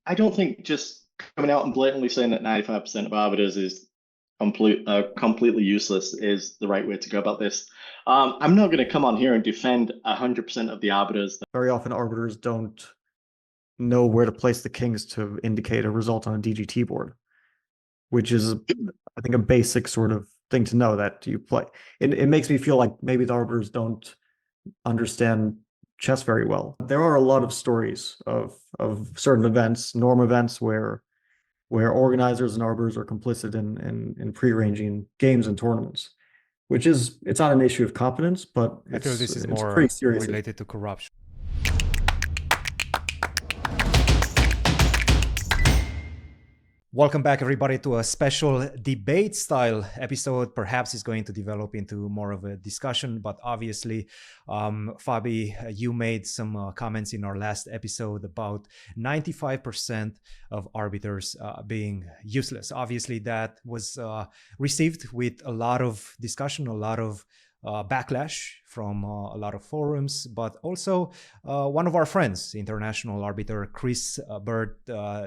I don't think just coming out and blatantly saying that 95% of arbiters is completely useless is the right way to go about this. I'm not going to come on here and defend 100% of the arbiters. Very often arbiters don't know where to place the kings to indicate a result on a DGT board, which is, I think, a basic sort of thing to know that you play. It makes me feel like maybe the arbiters don't understand chess very well. There are a lot of stories of certain events, norm events, where organizers and arbiters are complicit in prearranging games and tournaments, which is, it's not an issue of competence, but I feel this is it's pretty more serious. related to corruption. Welcome back, everybody, to a special debate-style episode. Perhaps it's going to develop into more of a discussion, but obviously, Fabi, you made some comments in our last episode about 95% of arbiters being useless. Obviously, that was received with a lot of discussion, a lot of backlash from a lot of forums, but also one of our friends, international arbiter Chris Bird,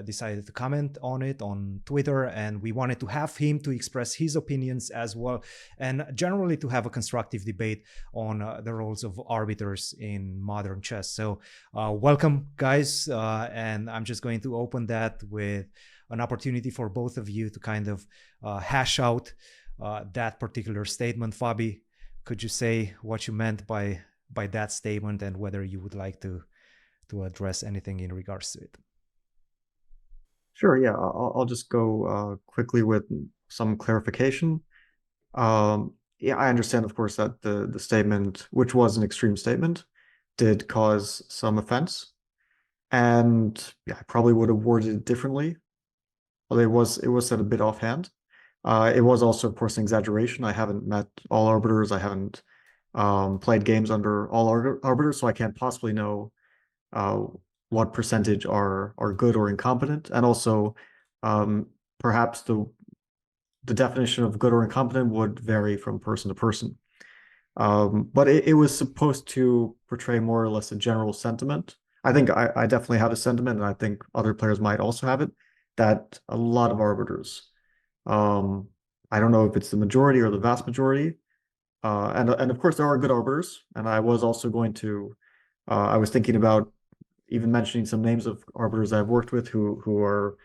decided to comment on it on Twitter, and we wanted to have him to express his opinions as well, and generally to have a constructive debate on the roles of arbiters in modern chess. So welcome, guys, and I'm just going to open that with an opportunity for both of you to kind of hash out that particular statement. Fabi, could you say what you meant by that statement and whether you would like to address anything in regards to it? Sure, yeah, I'll just go quickly with some clarification. Yeah, I understand, of course, that the statement, which was an extreme statement, did cause some offense, and yeah, I probably would have worded it differently. Well, it was said a bit offhand. It was also, of course, an exaggeration. I haven't met all arbiters. I haven't played games under all arbiters, so I can't possibly know what percentage are good or incompetent. And also, perhaps the definition of good or incompetent would vary from person to person. But it was supposed to portray more or less a general sentiment. I think I definitely have a sentiment, and I think other players might also have it, that a lot of arbiters, I don't know if it's the majority or the vast majority. And of course there are good arbiters, and I was also going to, I was thinking about even mentioning some names of arbiters I've worked with who are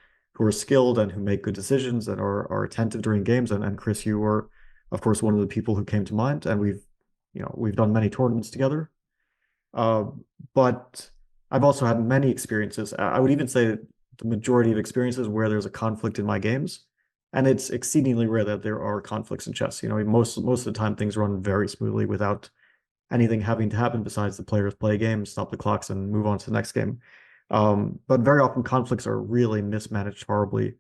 skilled and who make good decisions and are attentive during games. And Chris, you were, of course, one of the people who came to mind, and we've done many tournaments together. But I've also had many experiences. I would even say the majority of experiences where there's a conflict in my games. And it's exceedingly rare that there are conflicts in chess. You know, most of the time things run very smoothly without anything having to happen besides the players play games, stop the clocks, and move on to the next game. But very often conflicts are really mismanaged horribly,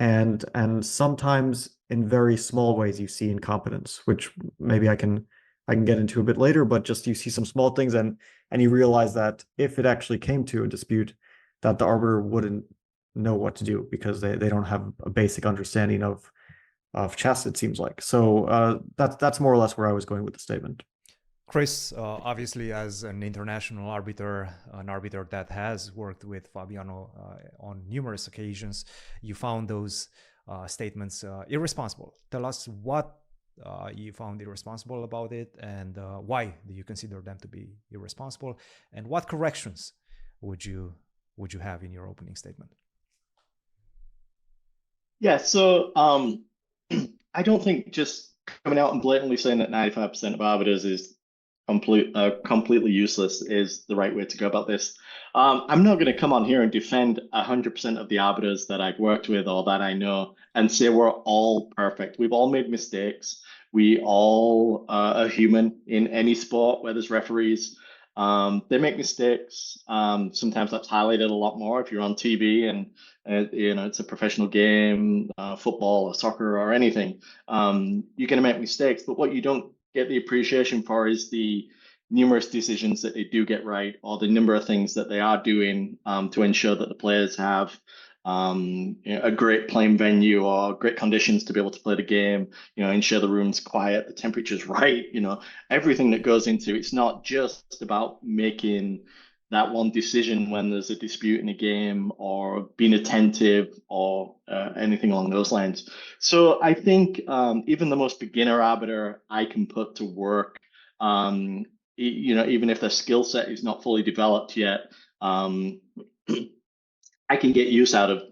and sometimes in very small ways you see incompetence, which maybe I can get into a bit later. But just you see some small things, and you realize that if it actually came to a dispute, that the arbiter wouldn't know what to do because they don't have a basic understanding of chess, it seems like. So that's more or less where I was going with the statement. Chris, obviously, as an international arbiter, an arbiter that has worked with Fabiano on numerous occasions, you found those statements irresponsible. Tell us what you found irresponsible about it, and why do you consider them to be irresponsible, and what corrections would you have in your opening statement? Yeah, so I don't think just coming out and blatantly saying that 95% of arbiters is completely useless is the right way to go about this. I'm not going to come on here and defend 100% of the arbiters that I've worked with or that I know and say we're all perfect. We've all made mistakes. We all are human in any sport where there's referees. They make mistakes. Sometimes that's highlighted a lot more if you're on TV and it's a professional game, football or soccer or anything. You're going to make mistakes, but what you don't get the appreciation for is the numerous decisions that they do get right, or the number of things that they are doing to ensure that the players have a great playing venue or great conditions to be able to play the game, ensure the room's quiet, the temperature's right, everything that goes into it's not just about making that one decision when there's a dispute in a game, or being attentive, or anything along those lines. So I think even the most beginner arbiter I can put to work, even if their skill set is not fully developed yet, I can get use out of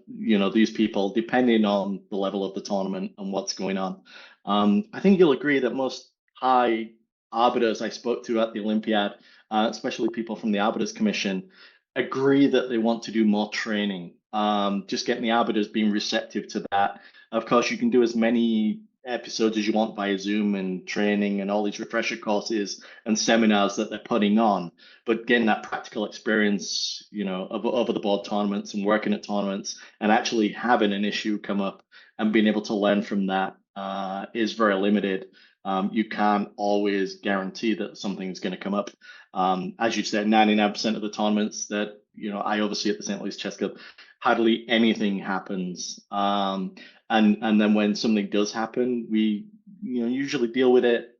these people depending on the level of the tournament and what's going on. I think you'll agree that most high arbiters I spoke to at the Olympiad, especially people from the Arbiters Commission, agree that they want to do more training. Just getting the arbiters being receptive to that. Of course, you can do as many episodes as you want via Zoom and training and all these refresher courses and seminars that they're putting on. But getting that practical experience, of over the board tournaments and working at tournaments and actually having an issue come up and being able to learn from that is very limited. You can't always guarantee that something is going to come up. As you said, 99% of the tournaments that I oversee at the St. Louis Chess Club, hardly anything happens. And then when something does happen, we usually deal with it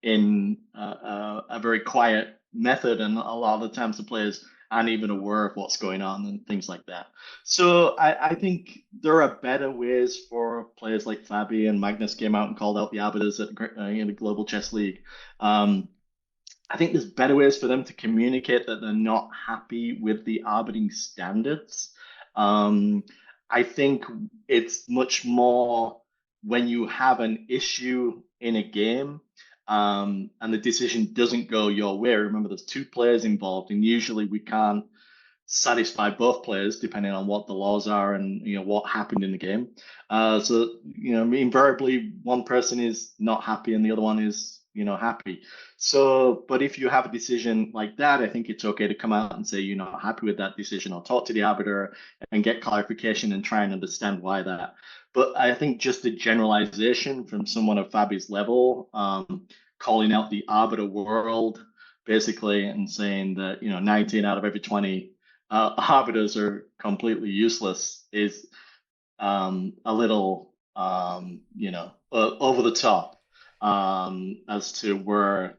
in a very quiet method, and a lot of the times the players aren't even aware of what's going on and things like that. So I think there are better ways for players like Fabi, and Magnus came out and called out the arbiters at in the Global Chess League. I think there's better ways for them to communicate that they're not happy with the arbiting standards. I think it's much more when you have an issue in a game and the decision doesn't go your way. Remember, there's two players involved, and usually we can't satisfy both players depending on what the laws are and what happened in the game. So invariably one person is not happy and the other one is happy. So, but if you have a decision like that, I think it's okay to come out and say you're not happy with that decision, or talk to the arbiter and get clarification and try and understand why that. But I think just the generalization from someone of Fabi's level, calling out the arbiter world basically and saying that 19 out of every 20 arbiters are completely useless is a little over the top as to where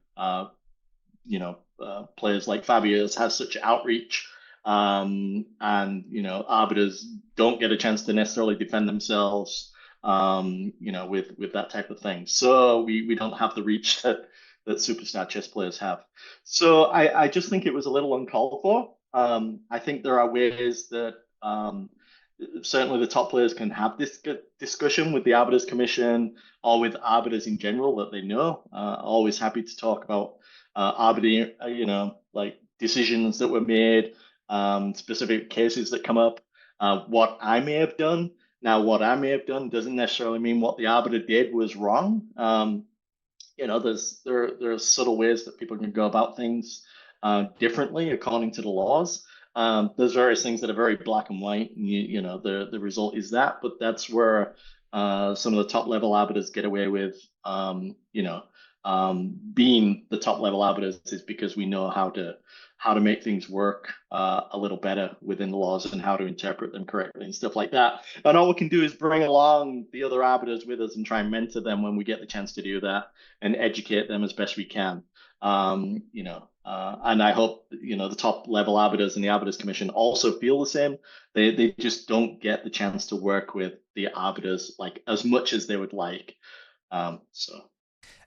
players like Fabi has such outreach, and arbiters don't get a chance to necessarily defend themselves with that type of thing. So we don't have the reach that superstar chess players have. So I just think it was a little uncalled for. I think there are ways that certainly the top players can have this discussion with the Arbiters Commission or with arbiters in general that they know. Always happy to talk about arbitering, like decisions that were made, specific cases that come up, what I may have done. Now, what I may have done doesn't necessarily mean what the arbiter did was wrong. There are subtle ways that people can go about things differently according to the laws. There's various things that are very black and white, and the result is that. But that's where some of the top level arbiters get away with, being the top level arbiters, is because we know how to make things work a little better within the laws and how to interpret them correctly and stuff like that. And all we can do is bring along the other arbiters with us and try and mentor them when we get the chance to do that and educate them as best we can. And I hope the top level arbiters and the Arbiters Commission also feel the same. They just don't get the chance to work with the arbiters like as much as they would like.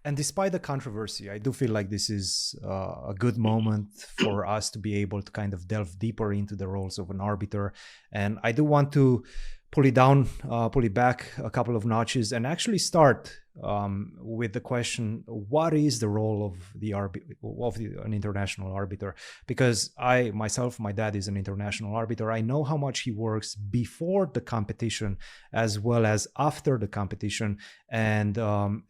And despite the controversy, I do feel like this is a good moment for us to be able to kind of delve deeper into the roles of an arbiter. And I do want to pull it back a couple of notches and actually start with the question, what is the role of an international arbiter? Because my dad is an international arbiter. I know how much he works before the competition as well as after the competition and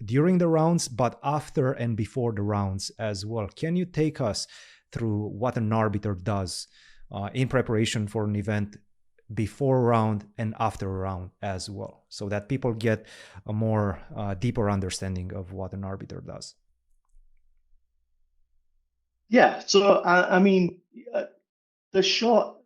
during the rounds, but after and before the rounds as well. Can you take us through what an arbiter does in preparation for an event, before a round and after a round as well, so that people get a more deeper understanding of what an arbiter does? Yeah, so the short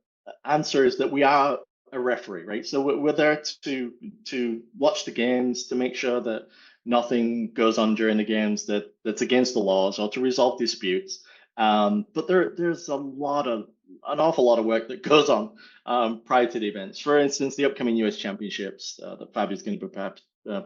answer is that we are a referee, right? So we're there to watch the games, to make sure that nothing goes on during the games that's against the laws, or to resolve disputes. But there's an awful lot of work that goes on prior to the events. For instance, the upcoming US Championships that Fabi's going to be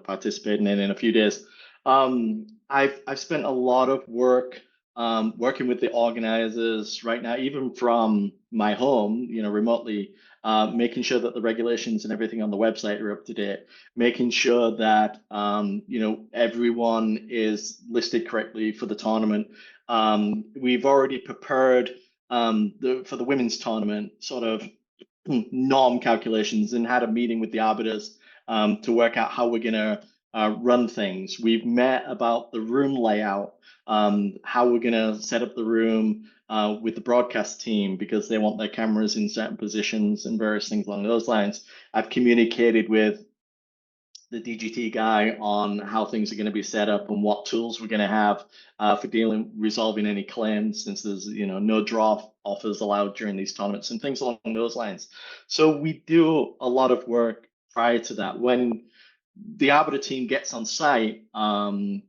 participating in a few days. I've spent a lot of work working with the organizers right now, even from my home, remotely, making sure that the regulations and everything on the website are up to date, making sure that everyone is listed correctly for the tournament. We've already prepared for the women's tournament sort of norm calculations and had a meeting with the arbiters to work out how we're going to run things. We've met about the room layout, how we're going to set up the room with the broadcast team because they want their cameras in certain positions and various things along those lines. I've communicated with the DGT guy on how things are going to be set up and what tools we're going to have for resolving any claims, since there's no draw offers allowed during these tournaments and things along those lines. So we do a lot of work prior to that. When the Arbiter team gets on site, the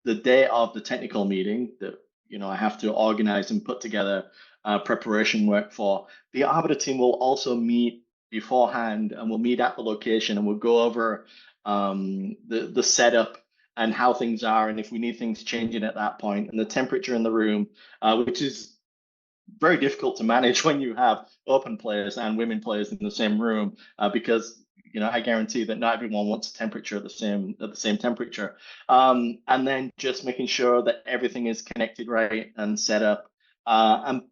day of the technical meeting that I have to organize and put together preparation work for, the Arbiter team will also meet beforehand, and we'll meet at the location and we'll go over the setup and how things are, and if we need things changing at that point, and the temperature in the room, which is very difficult to manage when you have open players and women players in the same room, because I guarantee that not everyone wants a temperature at the same temperature, and then just making sure that everything is connected right and set up, and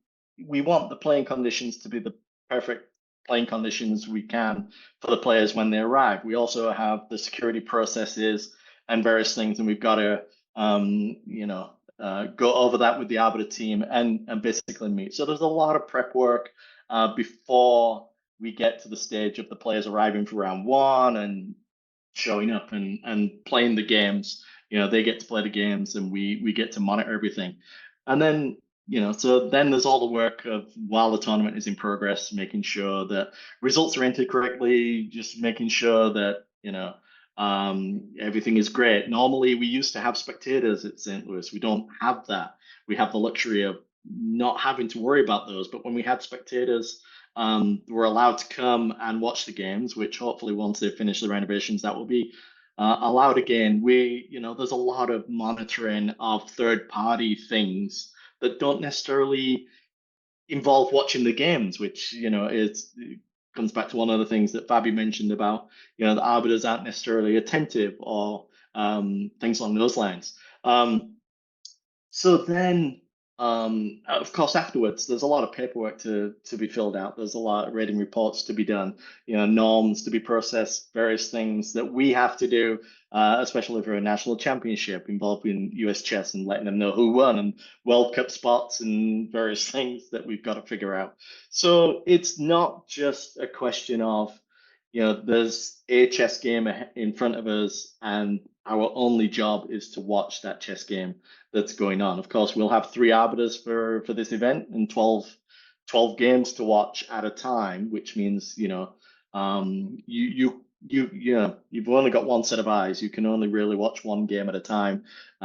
we want the playing conditions to be the perfect playing conditions we can for the players when they arrive. We also have the security processes and various things, and we've got to go over that with the Arbiter team and basically meet. So there's a lot of prep work before we get to the stage of the players arriving for round one and showing up and playing the games. They get to play the games and we get to monitor everything. And then so then there's all the work of, while the tournament is in progress, making sure that results are entered correctly, just making sure that everything is great. Normally we used to have spectators at St. Louis. We don't have that. We have the luxury of not having to worry about those. But when we had spectators, we're allowed to come and watch the games, which hopefully once they finish the renovations, that will be allowed again. There's a lot of monitoring of third-party things that don't necessarily involve watching the games, which comes back to one of the things that Fabi mentioned about the arbiters aren't necessarily attentive or things along those lines. So then, of course, afterwards, there's a lot of paperwork to be filled out. There's a lot of rating reports to be done, norms to be processed, various things that we have to do, especially for a national championship involving US chess and letting them know who won, and World Cup spots and various things that we've got to figure out. So it's not just a question of, there's a chess game in front of us and our only job is to watch that chess game that's going on. Of course, we'll have 3 arbiters for this event and 12 games to watch at a time, which means you've only got one set of eyes. You can only really watch one game at a time.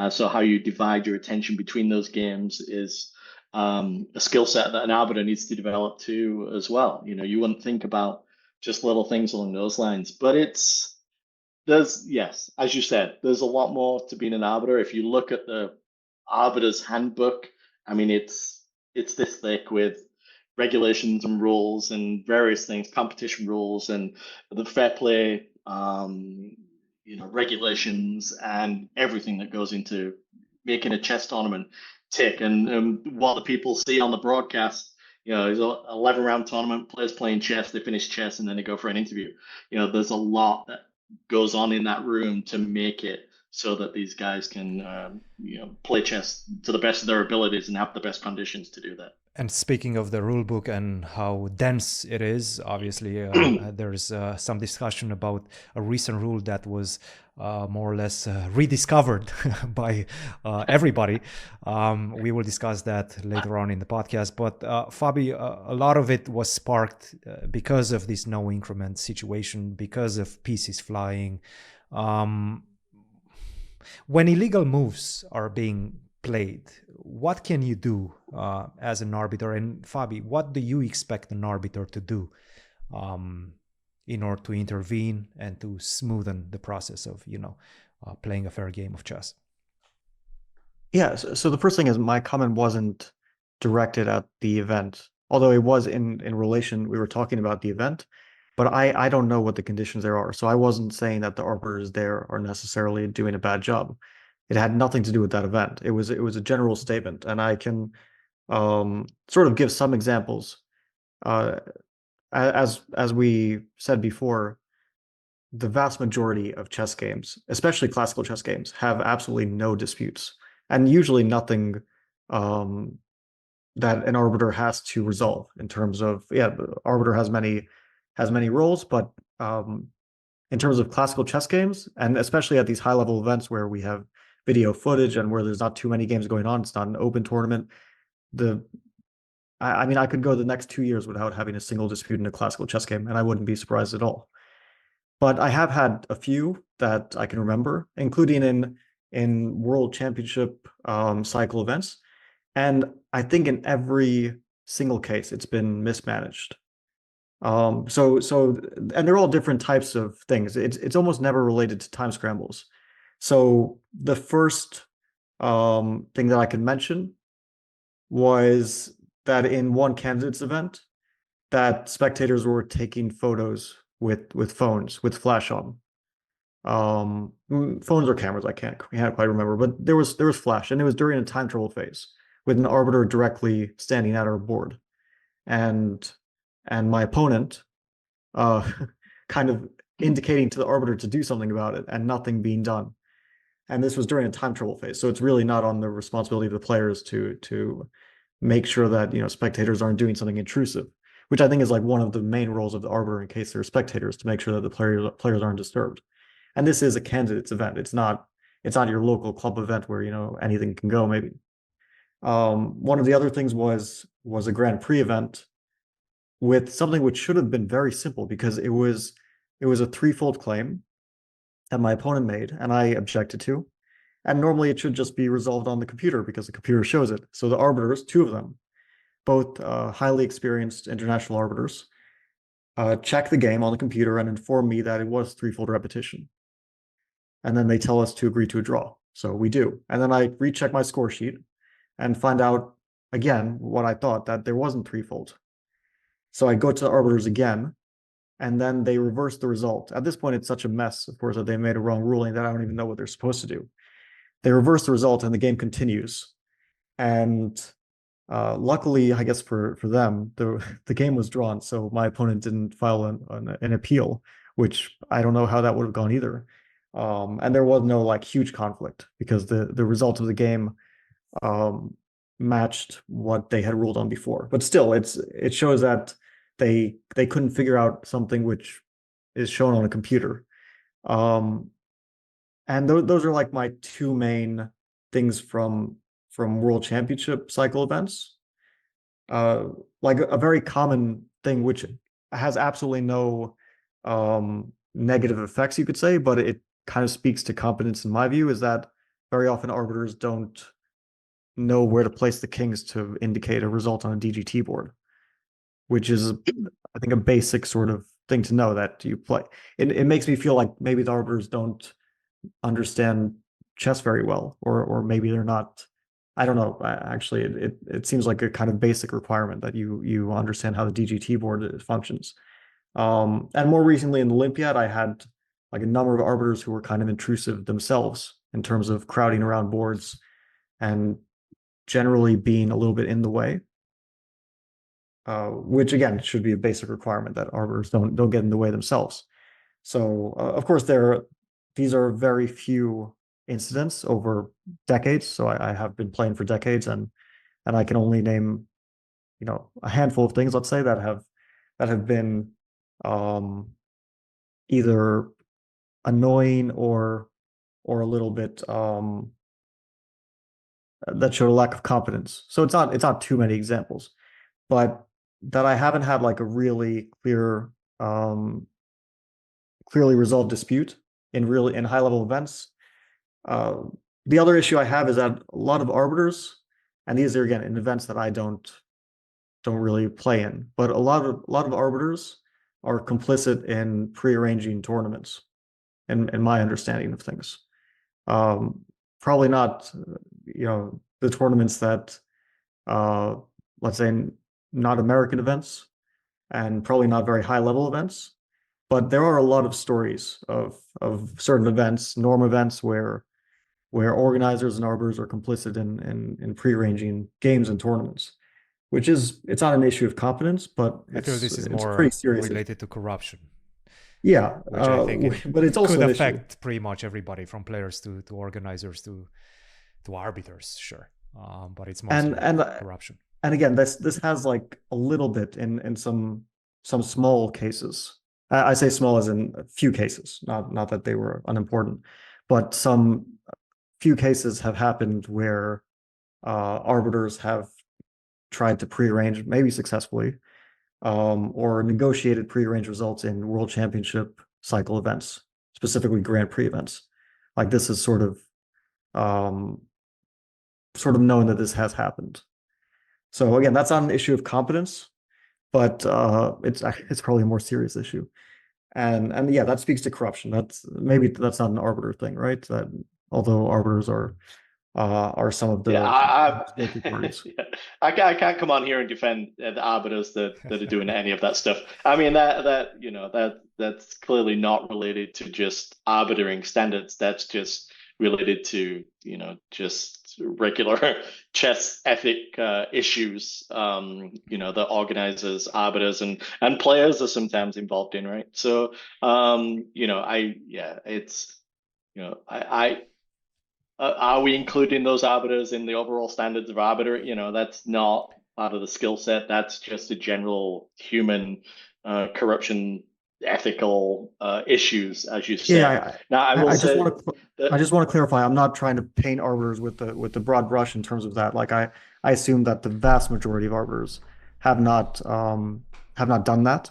So how you divide your attention between those games is a skill set that an arbiter needs to develop too as well. You wouldn't think about just little things along those lines, but yes, as you said, there's a lot more to being an arbiter. If you look at the Arbiter's Handbook, I mean, it's this thick with regulations and rules and various things, competition rules and the fair play, regulations and everything that goes into making a chess tournament tick. And what the people see on the broadcast, it's an 11-round tournament, players playing chess, they finish chess, and then they go for an interview. There's a lot that goes on in that room to make it so that these guys can, play chess to the best of their abilities and have the best conditions to do that. And speaking of the rule book and how dense it is, obviously there's some discussion about a recent rule that was more or less rediscovered by everybody. We will discuss that later on in the podcast. But Fabi, a lot of it was sparked because of this no increment situation, because of pieces flying. When illegal moves are being played. What can you do as an arbiter? And Fabi, what do you expect an arbiter to do in order to intervene and to smoothen the process of, playing a fair game of chess? Yeah, so the first thing is my comment wasn't directed at the event, although it was in relation, we were talking about the event, but I don't know what the conditions there are. So I wasn't saying that the arbiters there are necessarily doing a bad job. It had nothing to do with that event. It was a general statement, and I can sort of give some examples. As we said before, the vast majority of chess games, especially classical chess games, have absolutely no disputes, and usually nothing that an arbiter has to resolve in terms of, yeah, the arbiter has many roles, but in terms of classical chess games, and especially at these high level events where we have video footage and where there's not too many games going on, it's not an open tournament. I mean, I could go the next 2 years without having a single dispute in a classical chess game, and I wouldn't be surprised at all. But I have had a few that I can remember, including in World Championship cycle events. And I think in every single case, it's been mismanaged. And they're all different types of things. It's almost never related to time scrambles. So the first thing that I can mention was that in one candidates event, that spectators were taking photos with phones with flash on. Phones or cameras, I can't quite remember, but there was flash, and it was during a time trouble phase with an arbiter directly standing at our board, and my opponent kind of indicating to the arbiter to do something about it, and nothing being done. And this was during a time trouble phase, so it's really not on the responsibility of the players to make sure that spectators aren't doing something intrusive, which I think is like one of the main roles of the arbiter in case there are spectators, to make sure that the players aren't disturbed. And this is a candidates event. It's not your local club event where anything can go. Maybe one of the other things was a Grand Prix event with something which should have been very simple, because it was a threefold claim that my opponent made and I objected to. And normally it should just be resolved on the computer because the computer shows it. So the arbiters, two of them, both highly experienced international arbiters, check the game on the computer and inform me that it was threefold repetition. And then they tell us to agree to a draw. So we do. And then I recheck my score sheet and find out again what I thought, that there wasn't threefold. So I go to the arbiters again, and then they reverse the result. At this point, it's such a mess, of course, that they made a wrong ruling that I don't even know what they're supposed to do. They reverse the result and the game continues. And luckily, I guess for them, the game was drawn, so my opponent didn't file an appeal, which I don't know how that would have gone either. And there was no huge conflict because the result of the game matched what they had ruled on before. But still, it shows that they couldn't figure out something which is shown on a computer. And those are my two main things from World Championship cycle events. Like a very common thing which has absolutely no negative effects, you could say, but it kind of speaks to competence in my view, is that very often arbiters don't know where to place the kings to indicate a result on a DGT board, which is, I think, a basic sort of thing to know that you play. It makes me feel like maybe the arbiters don't understand chess very well, or maybe they're not. I don't know. Actually, it seems like a kind of basic requirement that you understand how the DGT board functions. And more recently in the Olympiad, I had a number of arbiters who were kind of intrusive themselves in terms of crowding around boards and generally being a little bit in the way, which again should be a basic requirement that arbiters don't get in the way themselves. So of course these are very few incidents over decades. So I have been playing for decades, and I can only name a handful of things, let's say, that have been either annoying or a little bit that showed a lack of competence. So it's not too many examples, but that I haven't had a really clearly resolved dispute in high level events. The other issue I have is that a lot of arbiters, and these are again in events that I don't really play in, but a lot of arbiters are complicit in prearranging tournaments, in my understanding of things. Probably not, the tournaments that, let's say, not American events, and probably not very high level events. But there are a lot of stories of certain events, norm events, where organizers and arbiters are complicit in prearranging games and tournaments, which it's not an issue of competence, but I feel this is it's more pretty serious. related to corruption. Yeah, which I think but it's also could an affect issue. pretty much everybody, from players to organizers to arbiters, sure. But it's mostly corruption. And again, this has like a little bit in some small cases. I say small as in a few cases, not that they were unimportant, but some few cases have happened where arbiters have tried to prearrange, maybe successfully, or negotiated prearranged results in World Championship cycle events, specifically Grand Prix events. Like this is sort of known that this has happened. So again, that's not an issue of competence, but it's probably a more serious issue. And yeah, that speaks to corruption. That's not an arbiter thing, right? That although arbiters are some of the guilty parties. Yeah, I can't come on here and defend the arbiters that are doing any of that stuff. I mean that's clearly not related to just arbitering standards. That's just related to just regular chess ethic issues. The organizers, arbiters, and players are sometimes involved in, right? So it's I are we including those arbiters in the overall standards of arbiter? That's not part of the skill set. That's just a general human corruption, ethical issues, as you say. Yeah, Now, I will say I just want to clarify. I'm not trying to paint arbiters with the broad brush in terms of that. Like I assume that the vast majority of arbiters have not done that.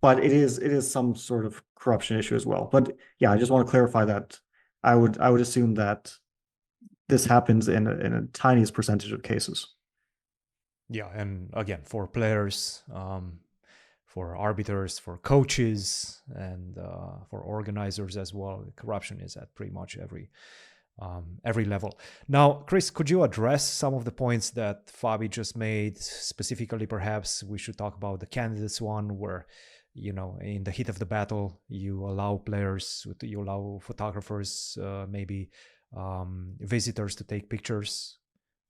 But it is some sort of corruption issue as well. But yeah, I just want to clarify that I would assume that this happens in a tiniest percentage of cases. Yeah, and again, for players, for arbiters, for coaches, and for organizers as well, corruption is at pretty much every level. Now, Chris, could you address some of the points that Fabi just made? Specifically, perhaps we should talk about the candidates one, where in the heat of the battle, you allow photographers, maybe visitors, to take pictures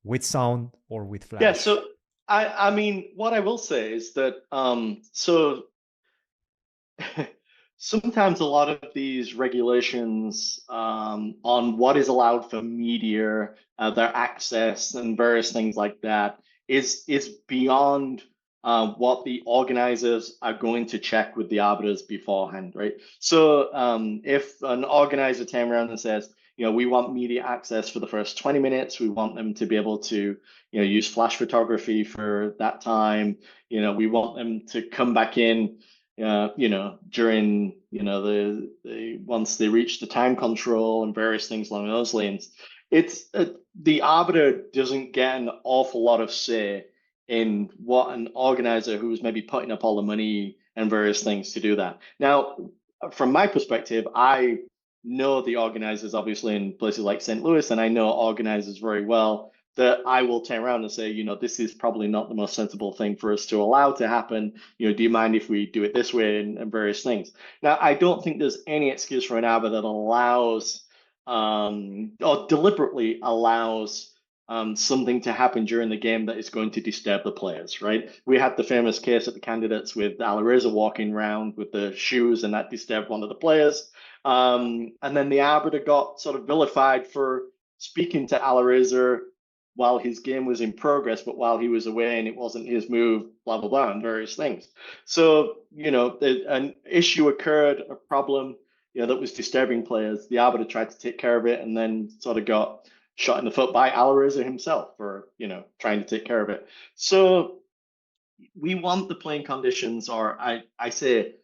with sound or with flash. Yeah, so I mean, what I will say is that so sometimes a lot of these regulations on what is allowed for media, their access, and various things like that is beyond what the organizers are going to check with the arbiters beforehand, right? So if an organizer turns around and says, we want media access for the first 20 minutes, we want them to be able to use flash photography for that time, we want them to come back in during the once they reach the time control and various things along those lines. It's the arbiter doesn't get an awful lot of say in what an organizer who's maybe putting up all the money and various things to do that. Now, from my perspective, I know the organizers obviously in places like St. Louis, and I know organizers very well, that I will turn around and say, this is probably not the most sensible thing for us to allow to happen. Do you mind if we do it this way, and various things. Now, I don't think there's any excuse for an arbiter that allows or deliberately allows something to happen during the game that is going to disturb the players, right? We had the famous case at the candidates with Alireza walking around with the shoes, and that disturbed one of the players. And then the arbiter got sort of vilified for speaking to Alireza while his game was in progress, but while he was away and it wasn't his move, blah, blah, blah, and various things. So, an issue occurred, a problem, that was disturbing players. The arbiter tried to take care of it and then sort of got shot in the foot by Alireza himself for, trying to take care of it. So we want the playing conditions, or I say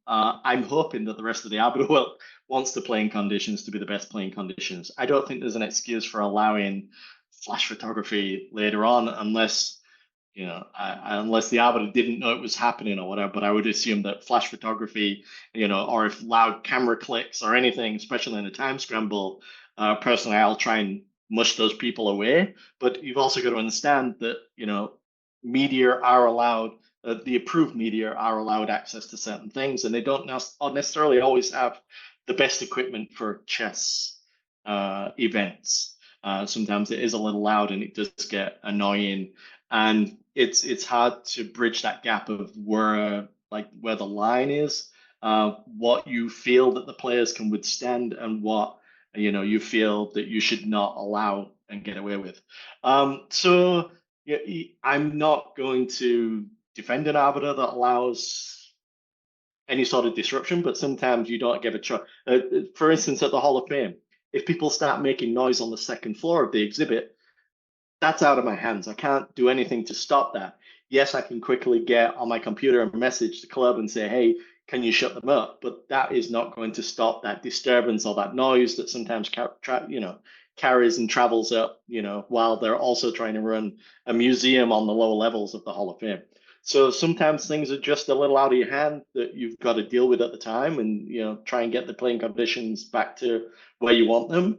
I'm hoping that the rest of the Arbiter world wants the playing conditions to be the best playing conditions. I don't think there's an excuse for allowing flash photography later on, unless unless the Arbiter didn't know it was happening or whatever. But I would assume that flash photography, or if loud camera clicks or anything, especially in a time scramble, personally, I'll try and mush those people away. But you've also got to understand that, media are allowed, the approved media are allowed access to certain things, and they don't necessarily always have the best equipment for chess events. Sometimes it is a little loud and it does get annoying, and it's hard to bridge that gap of where the line is, what you feel that the players can withstand, and what you feel that you should not allow and get away with. So yeah, I'm not going to defend an arbiter that allows any sort of disruption, but sometimes you don't give a choice. For instance, at the Hall of Fame, if people start making noise on the second floor of the exhibit, that's out of my hands. I can't do anything to stop that. Yes, I can quickly get on my computer and message the club and say, hey, can you shut them up? But that is not going to stop that disturbance or that noise that sometimes carries and travels up, while they're also trying to run a museum on the lower levels of the Hall of Fame. So sometimes things are just a little out of your hand that you've got to deal with at the time, and try and get the playing conditions back to where you want them.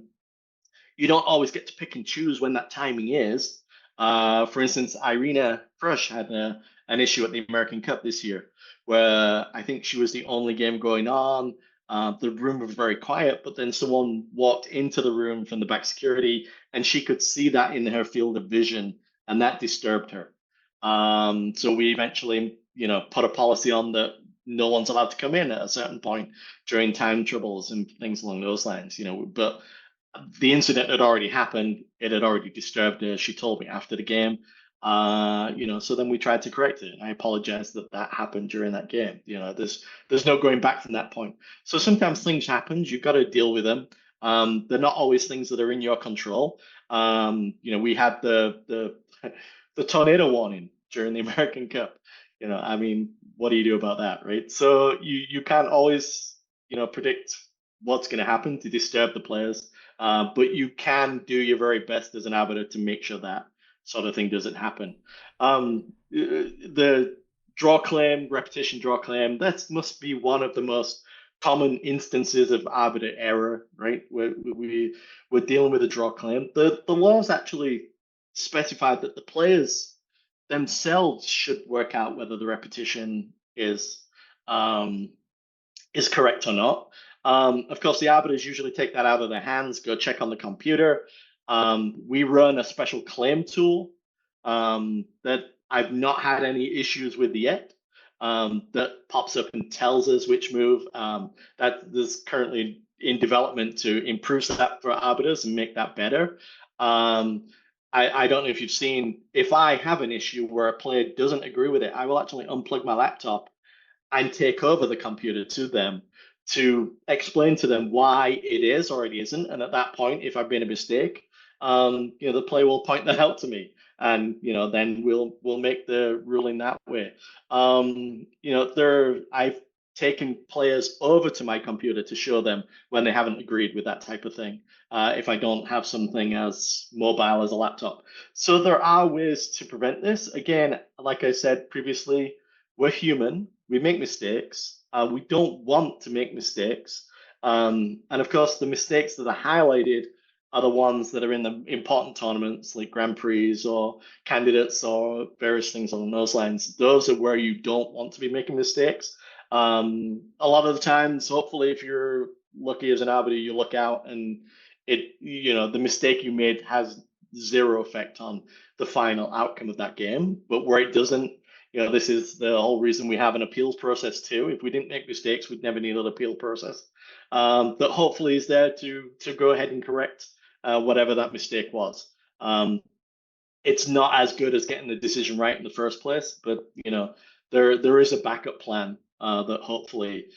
You don't always get to pick and choose when that timing is. For instance, Irina Frush had an issue at the American Cup this year, where I think she was the only game going on. The room was very quiet, but then someone walked into the room from the back security, and she could see that in her field of vision, and that disturbed her. So we eventually, put a policy on that no one's allowed to come in at a certain point during time troubles and things along those lines. But the incident had already happened. It had already disturbed her. She told me after the game. So then we tried to correct it. And I apologize that happened during that game. There's no going back from that point. So sometimes things happen. You've got to deal with them. They're not always things that are in your control. We had the tornado warning during the American Cup. What do you do about that, right? So you can't always, predict what's going to happen to disturb the players. But you can do your very best as an arbiter to make sure that sort of thing doesn't happen. The draw claim, repetition draw claim, that must be one of the most common instances of arbiter error, right? We're dealing with a draw claim. The laws actually specify that the players themselves should work out whether the repetition is correct or not. Of course, the arbiters usually take that out of their hands, go check on the computer. We run a special claim tool that I've not had any issues with yet, that pops up and tells us which move. That is currently in development to improve that for arbiters and make that better. I don't know if you've seen, if I have an issue where a player doesn't agree with it, I will actually unplug my laptop and take over the computer to them to explain to them why it is or it isn't. And at that point, if I've made a mistake, the player will point that out to me, and then we'll make the ruling that way. I've taken players over to my computer to show them when they haven't agreed with that type of thing, if I don't have something as mobile as a laptop. So there are ways to prevent this. Again, like I said previously, we're human. We make mistakes. We don't want to make mistakes. And of course, the mistakes that are highlighted are the ones that are in the important tournaments like Grand Prix or candidates or various things along those lines. Those are where you don't want to be making mistakes. A lot of the times, hopefully, if you're lucky as an arbiter, you look out and the mistake you made has zero effect on the final outcome of that game. But where it doesn't, this is the whole reason we have an appeals process too. If we didn't make mistakes, we'd never need an appeal process. That hopefully is there to go ahead and correct whatever that mistake was. It's not as good as getting the decision right in the first place, but there is a backup plan that hopefully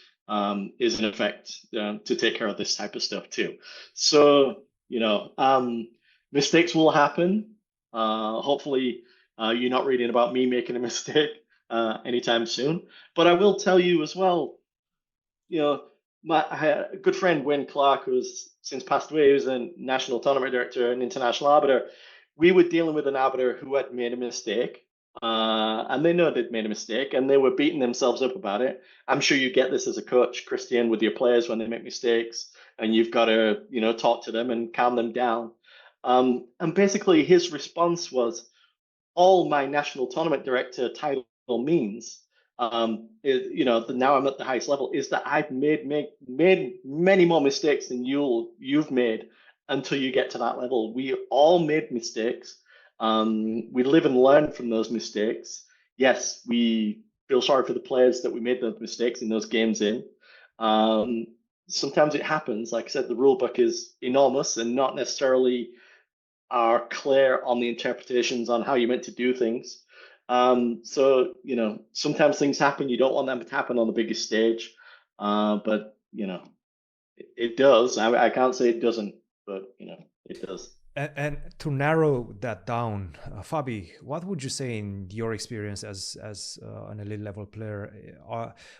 is in effect to take care of this type of stuff too. So mistakes will happen. Hopefully, you're not reading about me making a mistake. anytime soon. But I will tell you as well, you know, I had a good friend, Wayne Clark, who's since passed away, who's a national tournament director and international arbiter. We were dealing with an arbiter who had made a mistake, and they know they'd made a mistake, and they were beating themselves up about it. I'm sure you get this as a coach, Christian, with your players when they make mistakes, and you've got to, talk to them and calm them down. And basically, his response was, all my national tournament director title means is, now I'm at the highest level, is that I've made many more mistakes than you've made until you get to that level. We all made mistakes. We live and learn from those mistakes. Yes, we feel sorry for the players that we made those mistakes in those games in. Sometimes it happens. Like I said, the rule book is enormous and not necessarily are clear on the interpretations on how you're meant to do things. So, sometimes things happen. You don't want them to happen on the biggest stage. But, it does. I can't say it doesn't, but, it does. And to narrow that down, Fabi, what would you say in your experience as an elite level player?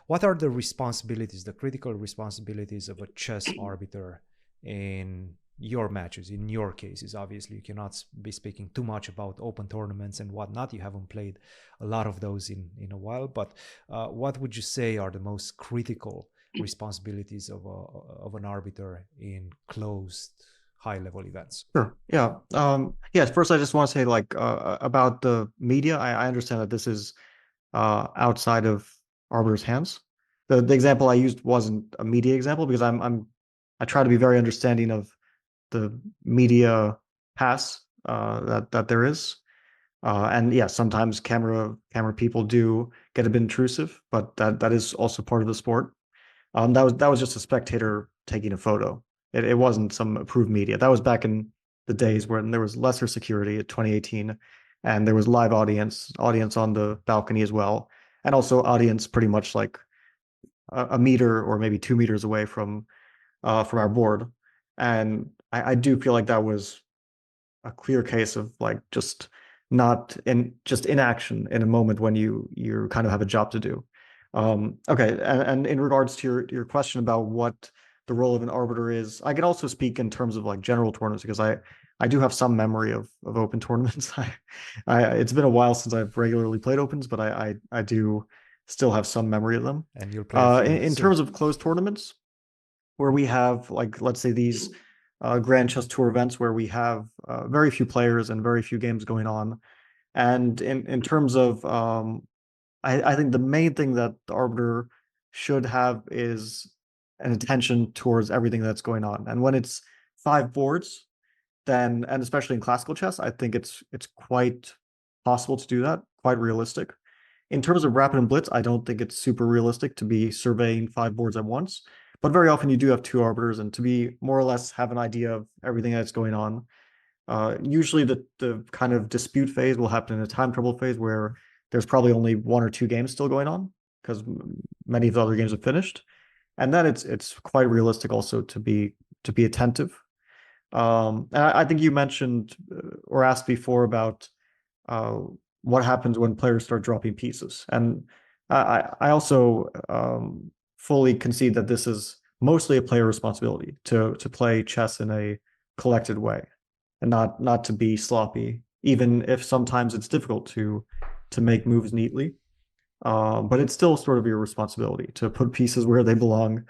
What are the responsibilities, the critical responsibilities of a chess arbiter in your matches, in your cases? Obviously, you cannot be speaking too much about open tournaments and whatnot. You haven't played a lot of those in a while, but what would you say are the most critical responsibilities of an arbiter in closed high-level events? Sure. Yeah. Yes. First, I just want to say, about the media. I understand that this is outside of arbiters' hands. The example I used wasn't a media example because I try to be very understanding of the media pass that there is. And yeah, sometimes camera people do get a bit intrusive, but that is also part of the sport. That was just a spectator taking a photo. It wasn't some approved media. That was back in the days when there was lesser security at 2018, and there was live audience on the balcony as well, and also audience pretty much like a meter or maybe 2 meters away from our board. And I do feel like that was a clear case of just inaction in a moment when you kind of have a job to do. Okay, and in regards to your question about what the role of an arbiter is, I can also speak in terms of general tournaments because I do have some memory of open tournaments. It's been a while since I've regularly played opens, but I do still have some memory of them. And you'll play in terms of closed tournaments, where we have let's say these Grand Chess Tour events where we have very few players and very few games going on, and in terms of I think the main thing that the arbiter should have is an attention towards everything that's going on. And when it's 5 boards, then, and especially in classical chess, I think it's quite possible to do that, quite realistic. In terms of rapid and blitz, I don't think it's super realistic to be surveying 5 boards at once, but very often you do have 2 arbiters, and to be more or less have an idea of everything that's going on. Usually the kind of dispute phase will happen in a time trouble phase where there's probably only 1 or 2 games still going on because many of the other games have finished. And then it's quite realistic also to be attentive. And I think you mentioned or asked before about what happens when players start dropping pieces. And I also fully concede that this is mostly a player responsibility to play chess in a collected way and not to be sloppy, even if sometimes it's difficult to make moves neatly. But it's still sort of your responsibility to put pieces where they belong.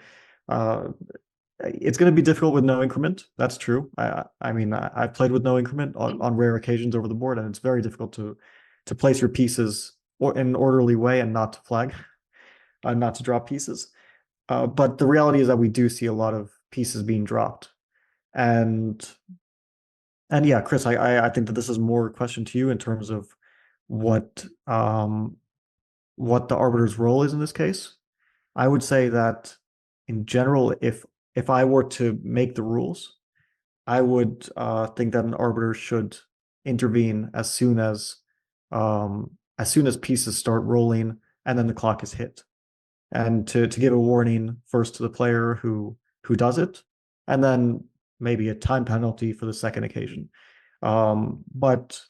It's going to be difficult with no increment. That's true. I mean, I've played with no increment on rare occasions over the board, and it's very difficult to place your pieces in an orderly way and not to flag, not to drop pieces. But the reality is that we do see a lot of pieces being dropped. And yeah, Chris, I think that this is more a question to you in terms of what the arbiter's role is in this case. I would say that in general, if I were to make the rules, I would think that an arbiter should intervene as soon as pieces start rolling and then the clock is hit, and to give a warning first to the player who does it, and then maybe a time penalty for the second occasion. But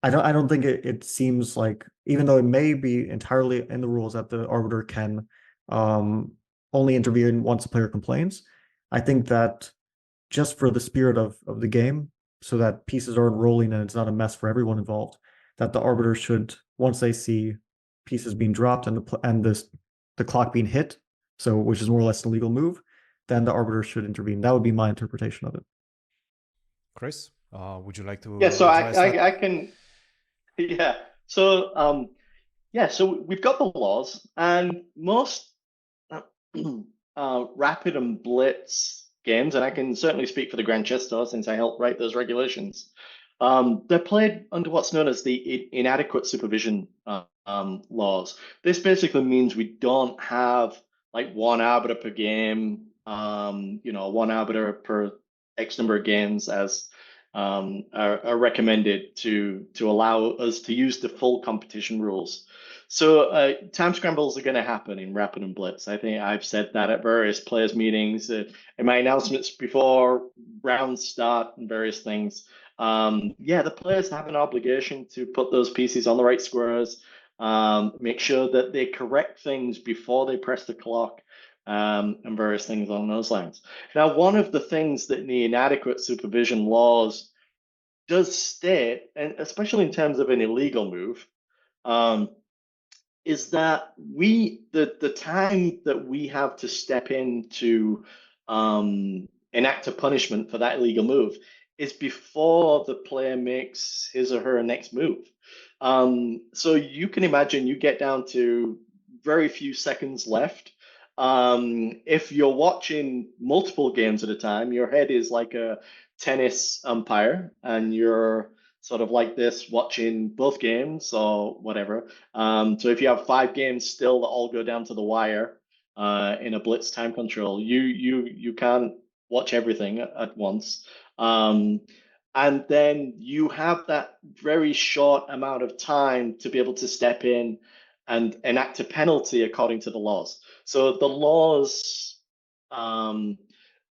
I don't think it seems like even though it may be entirely in the rules that the arbiter can only intervene once a player complains. I think that just for the spirit of the game, so that pieces aren't rolling and it's not a mess for everyone involved, that the arbiter should, once they see pieces being dropped and the clock being hit, so which is more or less an illegal move, then the arbiter should intervene. That would be my interpretation of it. Chris, would you like to Yeah, so address that? I can, yeah. So yeah, so we've got the laws, and most rapid and blitz games, and I can certainly speak for the Grand Chess Tour since I helped write those regulations. They're played under what's known as the inadequate supervision laws. This basically means we don't have like one arbiter per game, one arbiter per X number of games as are recommended to allow us to use the full competition rules. So time scrambles are going to happen in Rapid and Blitz. I think I've said that at various players' meetings, in my announcements before rounds start and various things. Yeah, the players have an obligation to put those pieces on the right squares, make sure that they correct things before they press the clock, and various things along those lines. Now, one of the things that the inadequate supervision laws does state, and especially in terms of an illegal move, is that the time that we have to step in to enact a punishment for that illegal move is before the player makes his or her next move. So you can imagine you get down to very few seconds left. If you're watching multiple games at a time, your head is like a tennis umpire, and you're sort of like this watching both games or whatever. So if you have 5 games still that all go down to the wire in a blitz time control, you can't watch everything at once. And then you have that very short amount of time to be able to step in and enact a penalty according to the laws. So the laws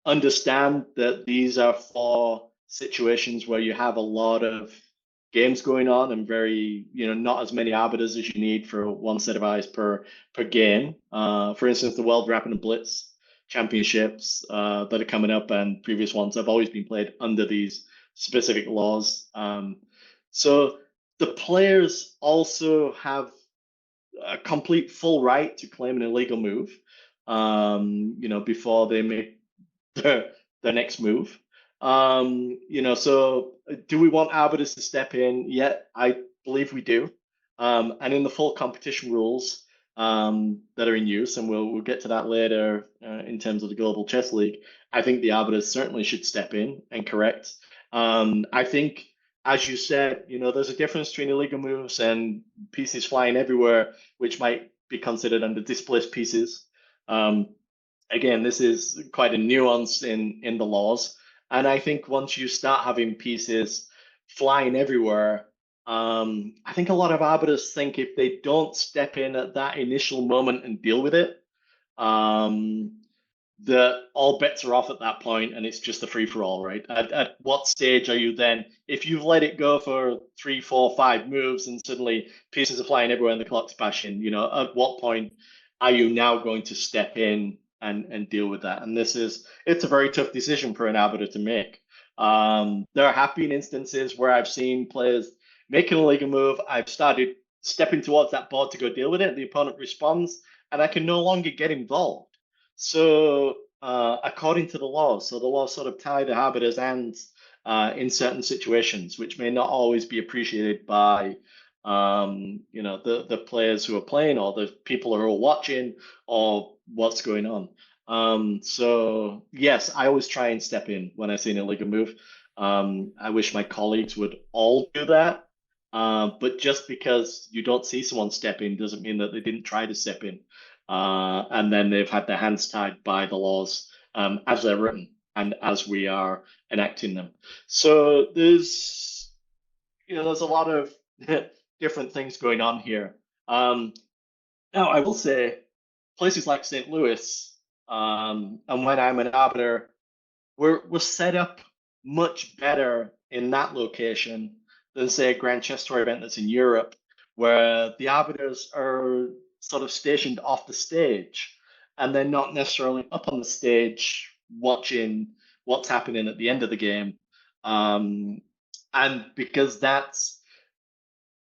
understand that these are for situations where you have a lot of games going on and very, not as many arbiters as you need for one set of eyes per game. For instance, the World Rapid and Blitz Championships that are coming up and previous ones have always been played under these specific laws. So the players also have a complete full right to claim an illegal move, before they make the next move. So do we want arbiters to step in? Yeah, I believe we do. And in the full competition rules that are in use, and we'll get to that later in terms of the Global Chess League, I think the arbiters certainly should step in and correct. I think, as you said, there's a difference between illegal moves and pieces flying everywhere, which might be considered under displaced pieces. Again, this is quite a nuance in the laws. And I think once you start having pieces flying everywhere, I think a lot of arbiters think if they don't step in at that initial moment and deal with it, that all bets are off at that point and it's just a free for all, right? At what stage are you then, if you've let it go for 3, 4, 5 moves and suddenly pieces are flying everywhere and the clock's bashing, at what point are you now going to step in and deal with that? And it's a very tough decision for an arbiter to make. There have been instances where I've seen players make an illegal move. I've started stepping towards that board to go deal with it. The opponent responds, and I can no longer get involved. So according to the laws, so the laws sort of tie the arbiter's hands in certain situations, which may not always be appreciated by the players who are playing or the people who are watching or what's going on. So yes, I always try and step in when I see an illegal move. I wish my colleagues would all do that. But just because you don't see someone step in doesn't mean that they didn't try to step in. And then they've had their hands tied by the laws as they're written and as we are enacting them. So there's a lot of different things going on here. Now, I will say places like St. Louis, and when I'm an arbiter, we're set up much better in that location than, say, a Grand Chess Tour event that's in Europe, where the arbiters are sort of stationed off the stage, and they're not necessarily up on the stage watching what's happening at the end of the game. And because that's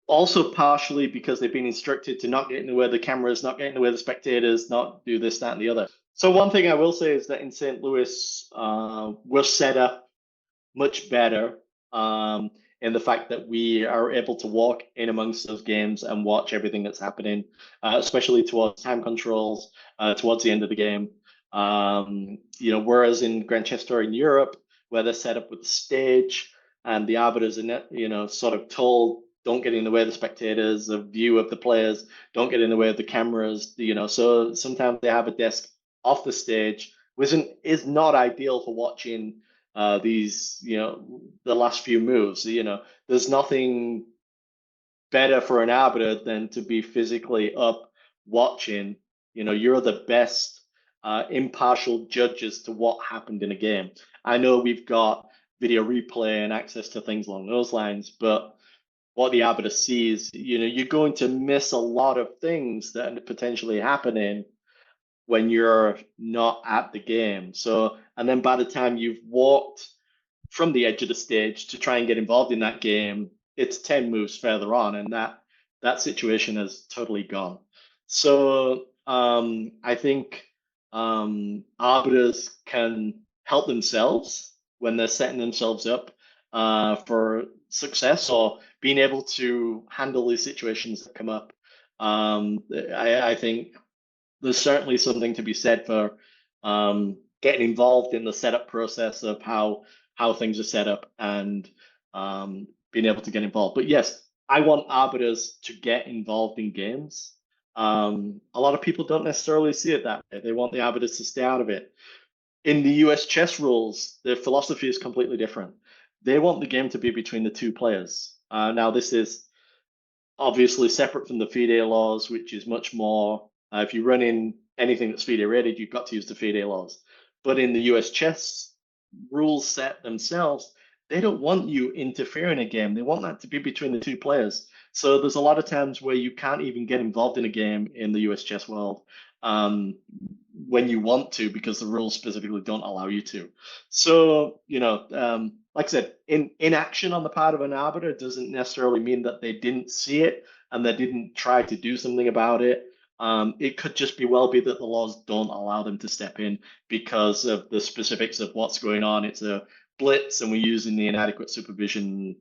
also partially because they've been instructed to not get in the way of the cameras, not get in the way of the spectators, not do this, that, and the other. So one thing I will say is that in St. Louis, we're set up much better in the fact that we are able to walk in amongst those games and watch everything that's happening, especially towards time controls, towards the end of the game. Whereas in Grandchester in Europe, where they're set up with the stage and the arbiters are, sort of told, don't get in the way of the spectators, the view of the players, don't get in the way of the cameras, so sometimes they have a desk off the stage, which is not ideal for watching these, the last few moves. There's nothing better for an arbiter than to be physically up watching. You're the best impartial judges to what happened in a game. I know we've got video replay and access to things along those lines, but what the arbiter sees, you're going to miss a lot of things that are potentially happening when you're not at the game. So, and then by the time you've walked from the edge of the stage to try and get involved in that game, it's 10 moves further on, and that situation has totally gone. So I think arbiters can help themselves when they're setting themselves up for success or being able to handle these situations that come up. I think there's certainly something to be said for getting involved in the setup process of how things are set up and being able to get involved. But yes, I want arbiters to get involved in games. A lot of people don't necessarily see it that way. They want the arbiters to stay out of it. In the US chess rules, the philosophy is completely different. They want the game to be between the two players. Now, this is obviously separate from the FIDE laws, which is much more, if you run in anything that's FIDE rated, you've got to use the FIDE laws. But in the US chess rules set themselves, they don't want you interfering in a game. They want that to be between the two players. So there's a lot of times where you can't even get involved in a game in the US chess world when you want to, because the rules specifically don't allow you to. So, like I said, inaction on the part of an arbiter doesn't necessarily mean that they didn't see it and they didn't try to do something about it. It could just be that the laws don't allow them to step in because of the specifics of what's going on. It's a blitz, and we're using the inadequate supervision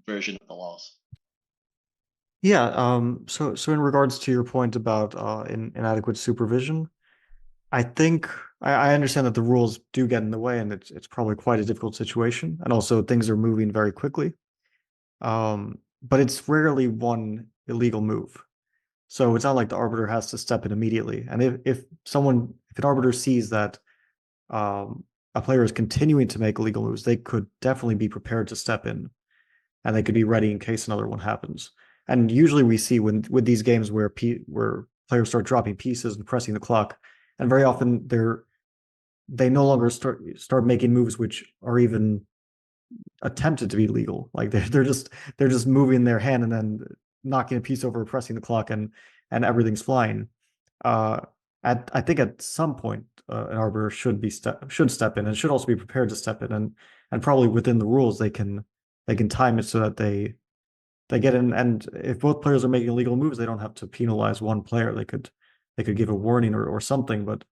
version of the laws. Yeah, so in regards to your point about inadequate supervision, I think I understand that the rules do get in the way, and it's probably quite a difficult situation, and also things are moving very quickly. But it's rarely one illegal move. So it's not like the arbiter has to step in immediately. And if an arbiter sees that a player is continuing to make illegal moves, they could definitely be prepared to step in, and they could be ready in case another one happens. And usually we see with these games where players start dropping pieces and pressing the clock, and very often they no longer start making moves which are even attempted to be legal. Like they're just moving their hand and then knocking a piece over, pressing the clock, and everything's flying. I think at some point an arbiter should step in and should also be prepared to step in, and probably within the rules they can time it so that they get in. And if both players are making illegal moves, they don't have to penalize one player. They could give a warning or something, but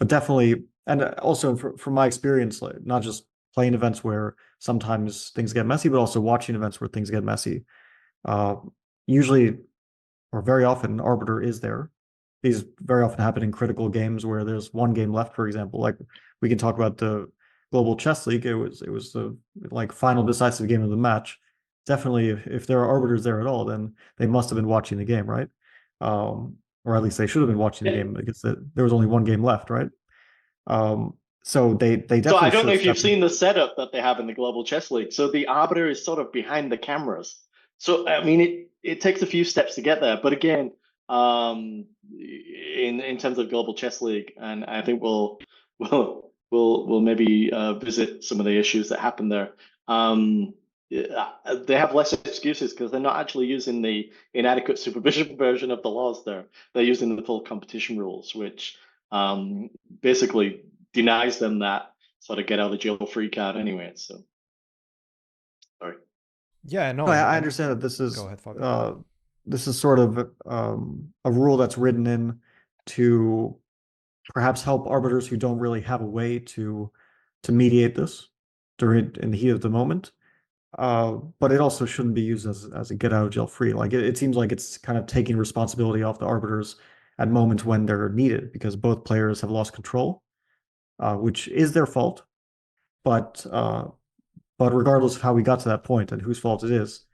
definitely. And also from my experience, like, not just playing events where sometimes things get messy, but also watching events where things get messy. Usually, or very often, an arbiter is there. These very often happen in critical games where there's one game left, for example. Like we can talk about the Global Chess League. It was the like final decisive game of the match. Definitely, if there are arbiters there at all, then they must have been watching the game, right? Or at least they should have been watching the game because there was only one game left, right? So they definitely. So I don't know if you've seen the setup that they have in the Global Chess League. So the arbiter is sort of behind the cameras. So I mean, it takes a few steps to get there. But again, in terms of Global Chess League, and I think we'll maybe visit some of the issues that happen there. they have less excuses because they're not actually using the inadequate supervision version of the laws there. They're using the full competition rules, which basically denies them that sort of get out of jail free card anyway. So, sorry. Yeah, no, I understand that this is go ahead, Fabi. This is sort of a rule that's written in to perhaps help arbiters who don't really have a way to mediate this in the heat of the moment. But it also shouldn't be used as a get out of jail free. Like it seems like it's kind of taking responsibility off the arbiters at moments when they're needed because both players have lost control, which is their fault. But regardless of how we got to that point and whose fault it is,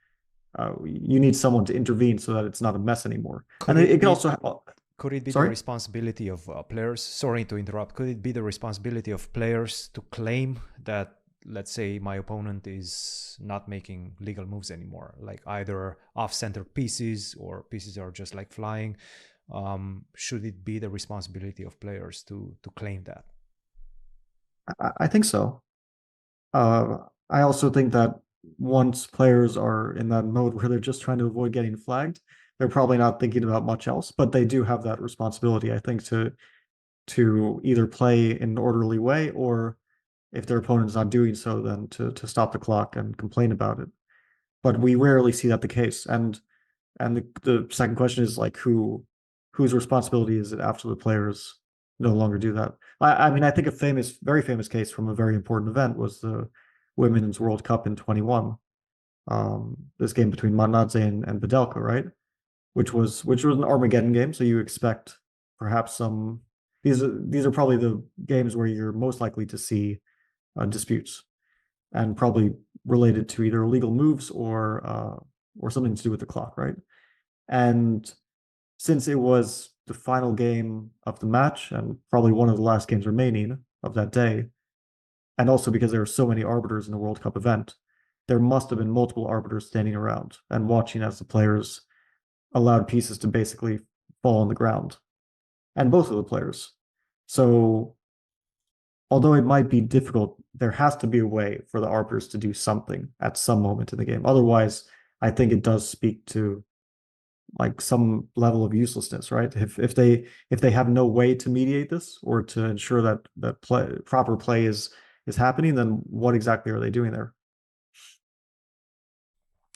you need someone to intervene so that it's not a mess anymore. And it can also. Could it be Sorry? the responsibility of players? Sorry to interrupt. Could it be the responsibility of players to claim that, let's say, my opponent is not making legal moves anymore, like either off-center pieces or pieces are just like flying? Should it be the responsibility of players to claim that? I think so. I also think that once players are in that mode where they're just trying to avoid getting flagged, they're probably not thinking about much else, but they do have that responsibility, I think, to either play in an orderly way, or if their opponent's not doing so, then to stop the clock and complain about it. But we rarely see that the case. And the second question is like whose responsibility is it after the players no longer do that? I mean, I think a very famous case from a very important event was the Women's World Cup in 21. This game between Manadze and Videlka, right? Which was an Armageddon game, so you expect perhaps some. These are probably the games where you're most likely to see disputes, and probably related to either illegal moves or something to do with the clock, right? And since it was the final game of the match and probably one of the last games remaining of that day, and also because there were so many arbiters in the World Cup event, there must have been multiple arbiters standing around and watching as the players allowed pieces to basically fall on the ground, and both of the players. So although it might be difficult, there has to be a way for the arbiters to do something at some moment in the game. Otherwise, I think it does speak to like some level of uselessness, right? If they have no way to mediate this or to ensure that proper play is happening, then what exactly are they doing there?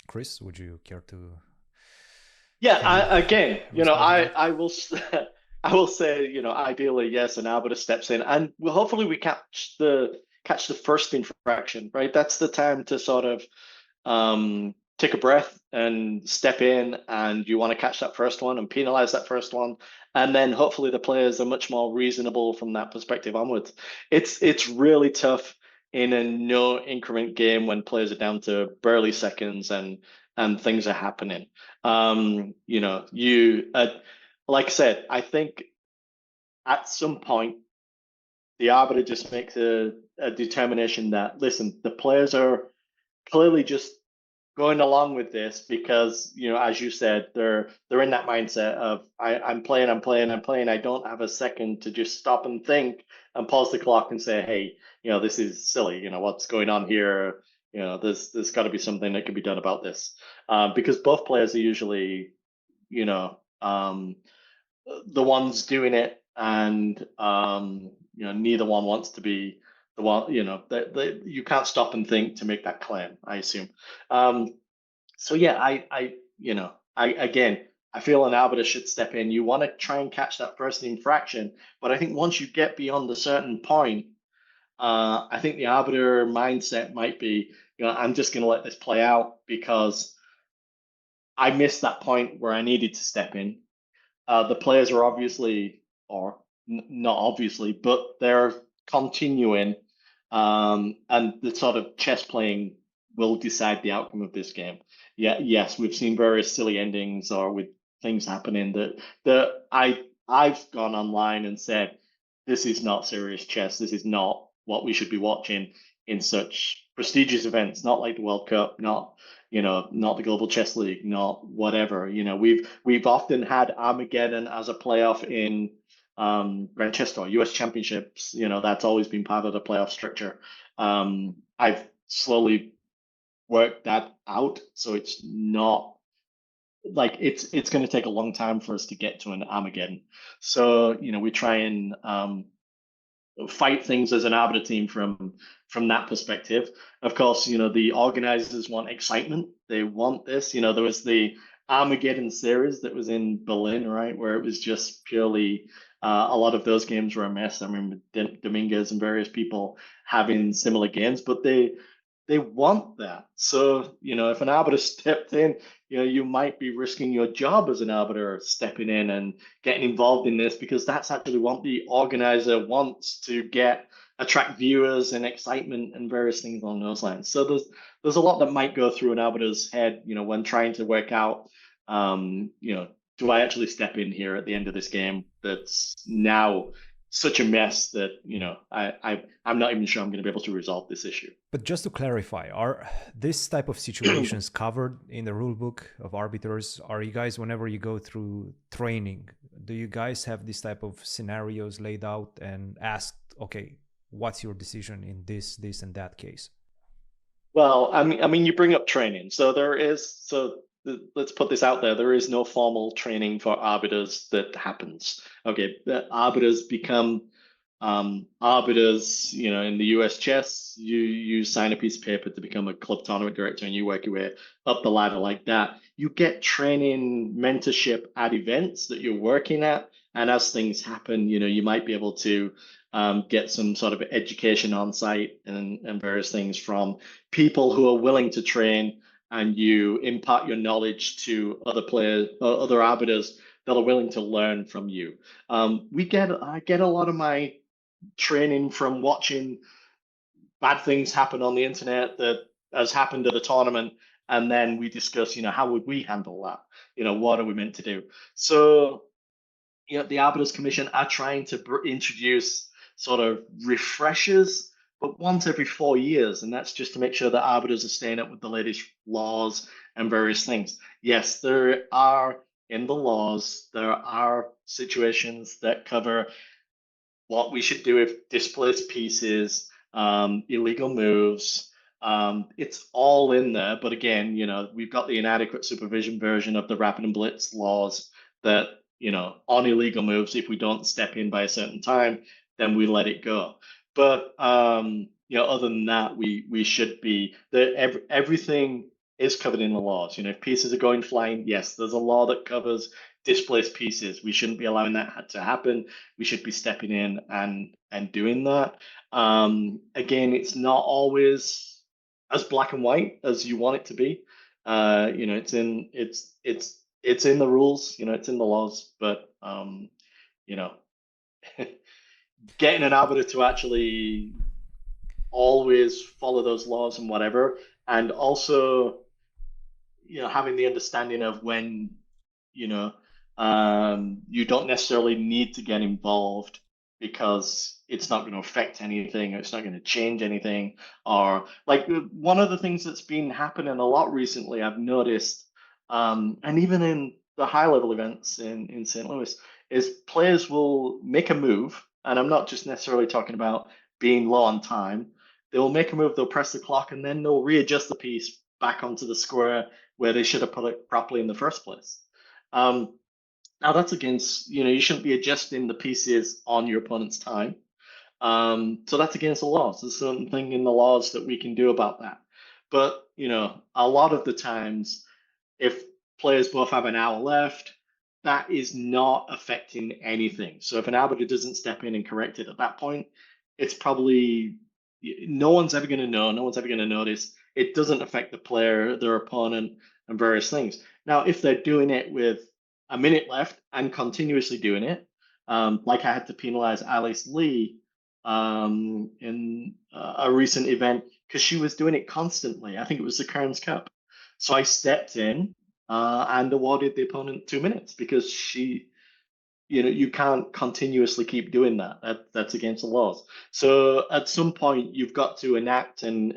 Chris, would you care to? Yeah, I will I will say, ideally, yes, an arbiter steps in, and hopefully we catch the first infraction, right? That's the time to sort of take a breath and step in, and you want to catch that first one and penalize that first one, and then hopefully the players are much more reasonable from that perspective onwards. It's really tough in a no increment game when players are down to barely seconds and things are happening. You like I said, I think at some point the arbiter just makes a determination that, listen, the players are clearly just going along with this because, as you said, they're in that mindset of I'm playing. I don't have a second to just stop and think and pause the clock and say, hey, this is silly. What's going on here? There's got to be something that can be done about this, because both players are usually, the ones doing it, and neither one wants to be the one. You can't stop and think to make that claim, I assume. So yeah, I feel an arbiter should step in. You want to try and catch that first infraction, but I think once you get beyond a certain point, I think the arbiter mindset might be, I'm just going to let this play out because I missed that point where I needed to step in. The players are obviously, or not obviously, but they're continuing, and the sort of chess playing will decide the outcome of this game. Yeah, yes, we've seen various silly endings or with things happening that I've gone online and said, this is not serious chess. This is not what we should be watching in such prestigious events, not like the World Cup, not not the Global Chess League, not whatever. We've often had Armageddon as a playoff in Grand Chess or US Championships. That's always been part of the playoff structure. I've slowly work that out. So it's not like it's going to take a long time for us to get to an Armageddon. So we try and fight things as an Arbiter team from that perspective. Of course, the organizers want excitement. They want this. There was the Armageddon series that was in Berlin, right, where it was just purely a lot of those games were a mess. I remember Dominguez and various people having similar games, but they want that. So, if an arbiter stepped in, you might be risking your job as an arbiter stepping in and getting involved in this, because that's actually what the organizer wants to attract viewers and excitement and various things along those lines. So there's a lot that might go through an arbiter's head, when trying to work out, do I actually step in here at the end of this game that's now such a mess that I'm not even sure I'm going to be able to resolve this issue. But just to clarify, are this type of situations covered in the rulebook of Arbiters? Are you guys, whenever you go through training, do you guys have this type of scenarios laid out and asked, okay, what's your decision in this and that case? Well, I mean, you bring up training, so let's put this out there. There is no formal training for arbiters that happens. Okay, the arbiters become arbiters. In the US chess, you sign a piece of paper to become a club tournament director, and you work your way up the ladder like that. You get training, mentorship at events that you're working at, and as things happen, you might be able to get some sort of education on site and various things from people who are willing to train, and you impart your knowledge to other players, other arbiters that are willing to learn from you. I get a lot of my training from watching bad things happen on the internet that has happened at a tournament, and then we discuss, how would we handle that? What are we meant to do? So, the Arbiters Commission are trying to introduce sort of refreshers, but once every 4 years, and that's just to make sure that arbiters are staying up with the latest laws and various things. Yes, there are in the laws, there are situations that cover what we should do if displaced pieces, illegal moves. It's all in there, but again, we've got the inadequate supervision version of the rapid and blitz laws that, on illegal moves, if we don't step in by a certain time, then we let it go. But other than that, we should be everything is covered in the laws. If pieces are going flying, yes, there's a law that covers displaced pieces. We shouldn't be allowing that to happen. We should be stepping in and doing that. Again, it's not always as black and white as you want it to be. It's in the rules. It's in the laws, but getting an arbiter to actually always follow those laws and whatever, and also having the understanding of when you don't necessarily need to get involved because it's not going to affect anything, or it's not going to change anything. Or like one of the things that's been happening a lot recently, I've noticed, and even in the high level events in St. Louis, is players will make a move, and I'm not just necessarily talking about being low on time. They will make a move, they'll press the clock, and then they'll readjust the piece back onto the square where they should have put it properly in the first place. Now that's against, you shouldn't be adjusting the pieces on your opponent's time. So that's against the laws. There's something in the laws that we can do about that. But, a lot of the times, if players both have an hour left, that is not affecting anything. So if an arbiter doesn't step in and correct it at that point, it's probably, no one's ever going to know, no one's ever going to notice. It doesn't affect the player, their opponent, and various things. Now, if they're doing it with a minute left and continuously doing it, like I had to penalize Alice Lee in a recent event because she was doing it constantly. I think it was the Kearns Cup. So I stepped in and awarded the opponent 2 minutes because she, you can't continuously keep doing that. That's against the laws. So at some point, you've got to enact and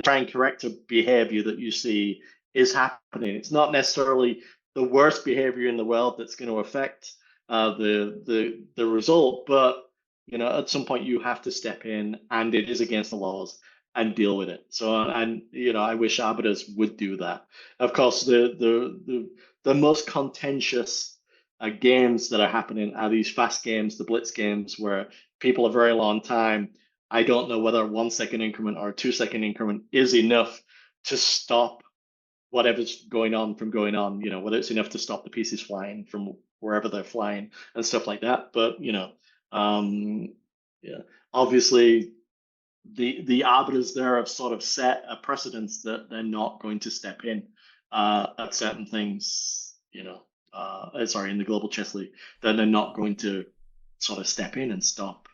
try and correct a behavior that you see is happening. It's not necessarily the worst behavior in the world that's going to affect the result, but at some point you have to step in, and it is against the laws. and deal with it. So, and I wish arbiters would do that. Of course, the most contentious games that are happening are these fast games, the blitz games, where people a very long time. I don't know whether a 1 second increment or a 2 second increment is enough to stop whatever's going on from going on, whether it's enough to stop the pieces flying from wherever they're flying and stuff like that. But, yeah, obviously the arbiters there have sort of set a precedence that they're not going to step in at certain things, sorry, in the Global Chess League, that they're not going to sort of step in and stop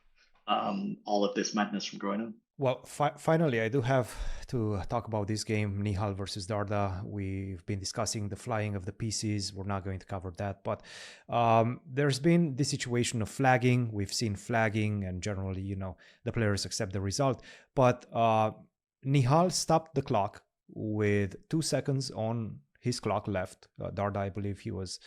all of this madness from going on. Well, finally, I do have to talk about this game, Nihal versus Dardha. We've been discussing the flying of the pieces. We're not going to cover that, but there's been this situation of flagging. We've seen flagging, and generally, the players accept the result. But Nihal stopped the clock with 2 seconds on his clock left. Dardha, I believe he was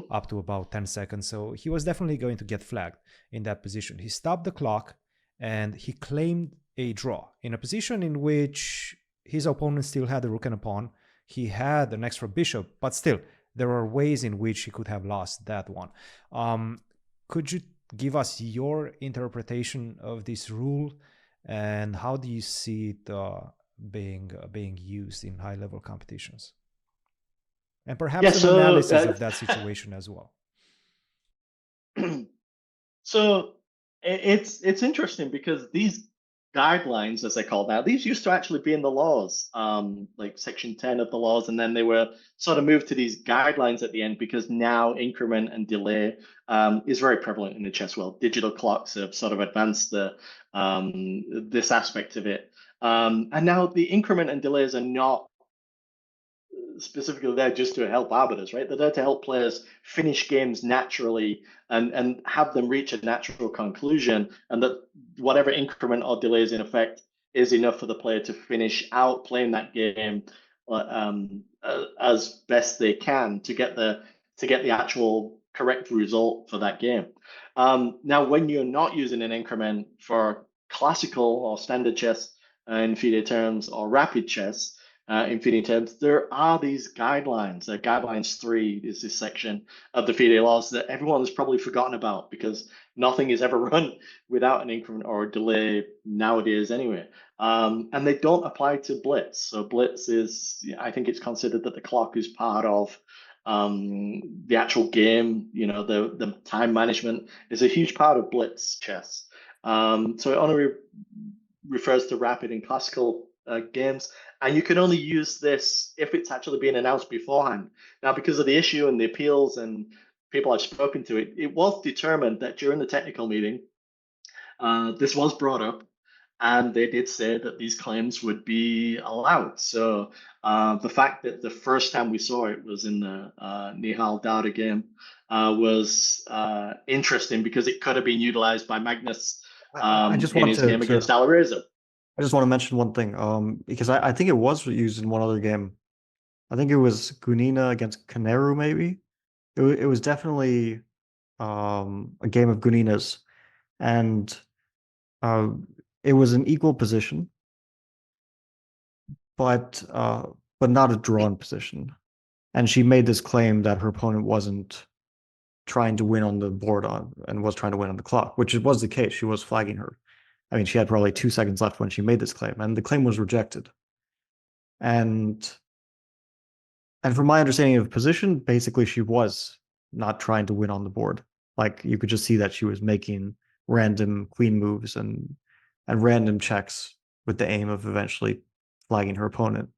up to about 10 seconds. So he was definitely going to get flagged in that position. He stopped the clock and he claimed a draw in a position in which his opponent still had a rook and a pawn. He had an extra bishop, but still, there are ways in which he could have lost that one. Could you give us your interpretation of this rule, and how do you see it being used in high-level competitions? And perhaps an analysis of that situation as well. So it's interesting because these guidelines, as they call now, these used to actually be in the laws, like section 10 of the laws, and then they were sort of moved to these guidelines at the end because now increment and delay is very prevalent in the chess world. Digital clocks have sort of advanced this aspect of it, and now the increment and delays are not specifically there just to help arbiters, right? They're there to help players finish games naturally and have them reach a natural conclusion, and that whatever increment or delay is in effect is enough for the player to finish out playing that game as best they can to get the actual correct result for that game. Now, when you're not using an increment for classical or standard chess in FIDE terms or rapid chess, in FIDE terms, there are these guidelines. Guidelines 3 is this section of the FIDE laws that everyone has probably forgotten about because nothing is ever run without an increment or a delay nowadays anyway. And they don't apply to blitz. So blitz is, I think it's considered that the clock is part of the actual game. The time management is a huge part of blitz chess. So it only refers to rapid and classical games, and you can only use this if it's actually been announced beforehand. Now, because of the issue and the appeals and people I've spoken to, it was determined that during the technical meeting, this was brought up, and they did say that these claims would be allowed. So the fact that the first time we saw it was in the Nihal Dardha game was interesting because it could have been utilized by Magnus in his game against Alireza. I just want to mention one thing, because I think it was used in one other game. I think it was Gunina against Kaneru, maybe. It was definitely a game of Guninas, and it was an equal position, but not a drawn position. And she made this claim that her opponent wasn't trying to win on the board and was trying to win on the clock, which was the case. She was flagging her. I mean, she had probably 2 seconds left when she made this claim, and the claim was rejected. And from my understanding of position, basically she was not trying to win on the board. Like, you could just see that she was making random queen moves and random checks with the aim of eventually flagging her opponent.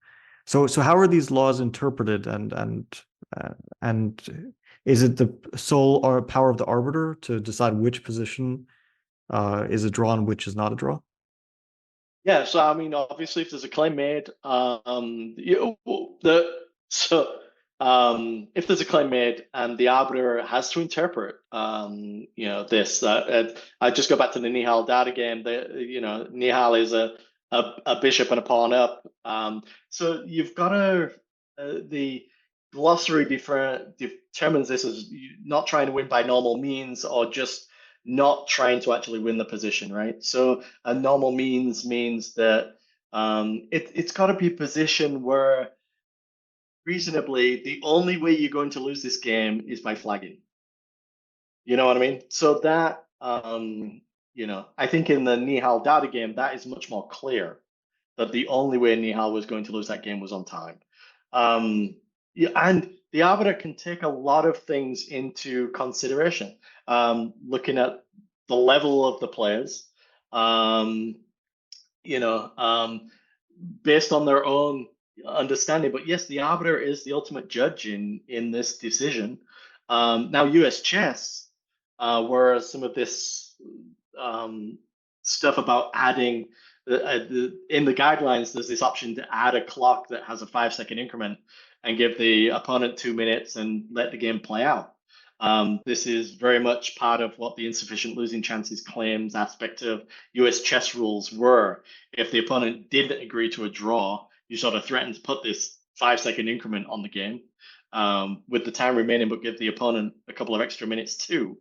So how are these laws interpreted, and is it the sole or power of the arbiter to decide which position is a draw and which is not a draw? Yeah, so I mean, obviously, if there's a claim made, if there's a claim made and the arbiter has to interpret, this. I just go back to the Nihal Dardha game. Nihal is a bishop and a pawn up. So you've got to the glossary determines this as not trying to win by normal means or just not trying to actually win the position, right? So a normal means that It's got to be a position where reasonably the only way you're going to lose this game is by flagging. You know what I mean? So that I think in the Nihal Dardha game, that is much more clear that the only way Nihal was going to lose that game was on time. Yeah, and the Arbiter can take a lot of things into consideration, looking at the level of the players, um, based on their own understanding. But yes, the Arbiter is the ultimate judge in this decision. Now, US chess, where some of this stuff about adding in the guidelines, there's this option to add a clock that has a 5-second increment and give the opponent 2 minutes and let the game play out. This is very much part of what the insufficient losing chances claims aspect of US chess rules were. If the opponent didn't agree to a draw, you sort of threaten to put this 5-second increment on the game with the time remaining, but give the opponent a couple of extra minutes too,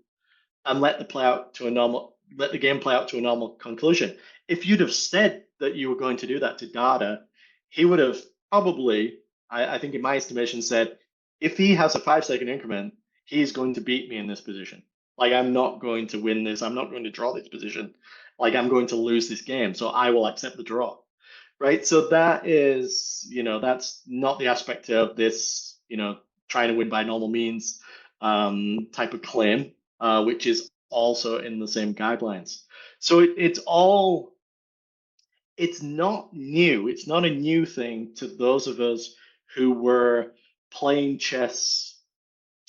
and let the game play out to a normal conclusion. If you'd have said that you were going to do that to Dardha, he would have probably, I think in my estimation, said, if he has a 5-second increment, he's going to beat me in this position. Like, I'm not going to win this. I'm not going to draw this position. Like, I'm going to lose this game. So I will accept the draw. Right. So that is, that's not the aspect of this, trying to win by normal means type of claim, which is also in the same guidelines. So it's not new. It's not a new thing to those of us who were playing chess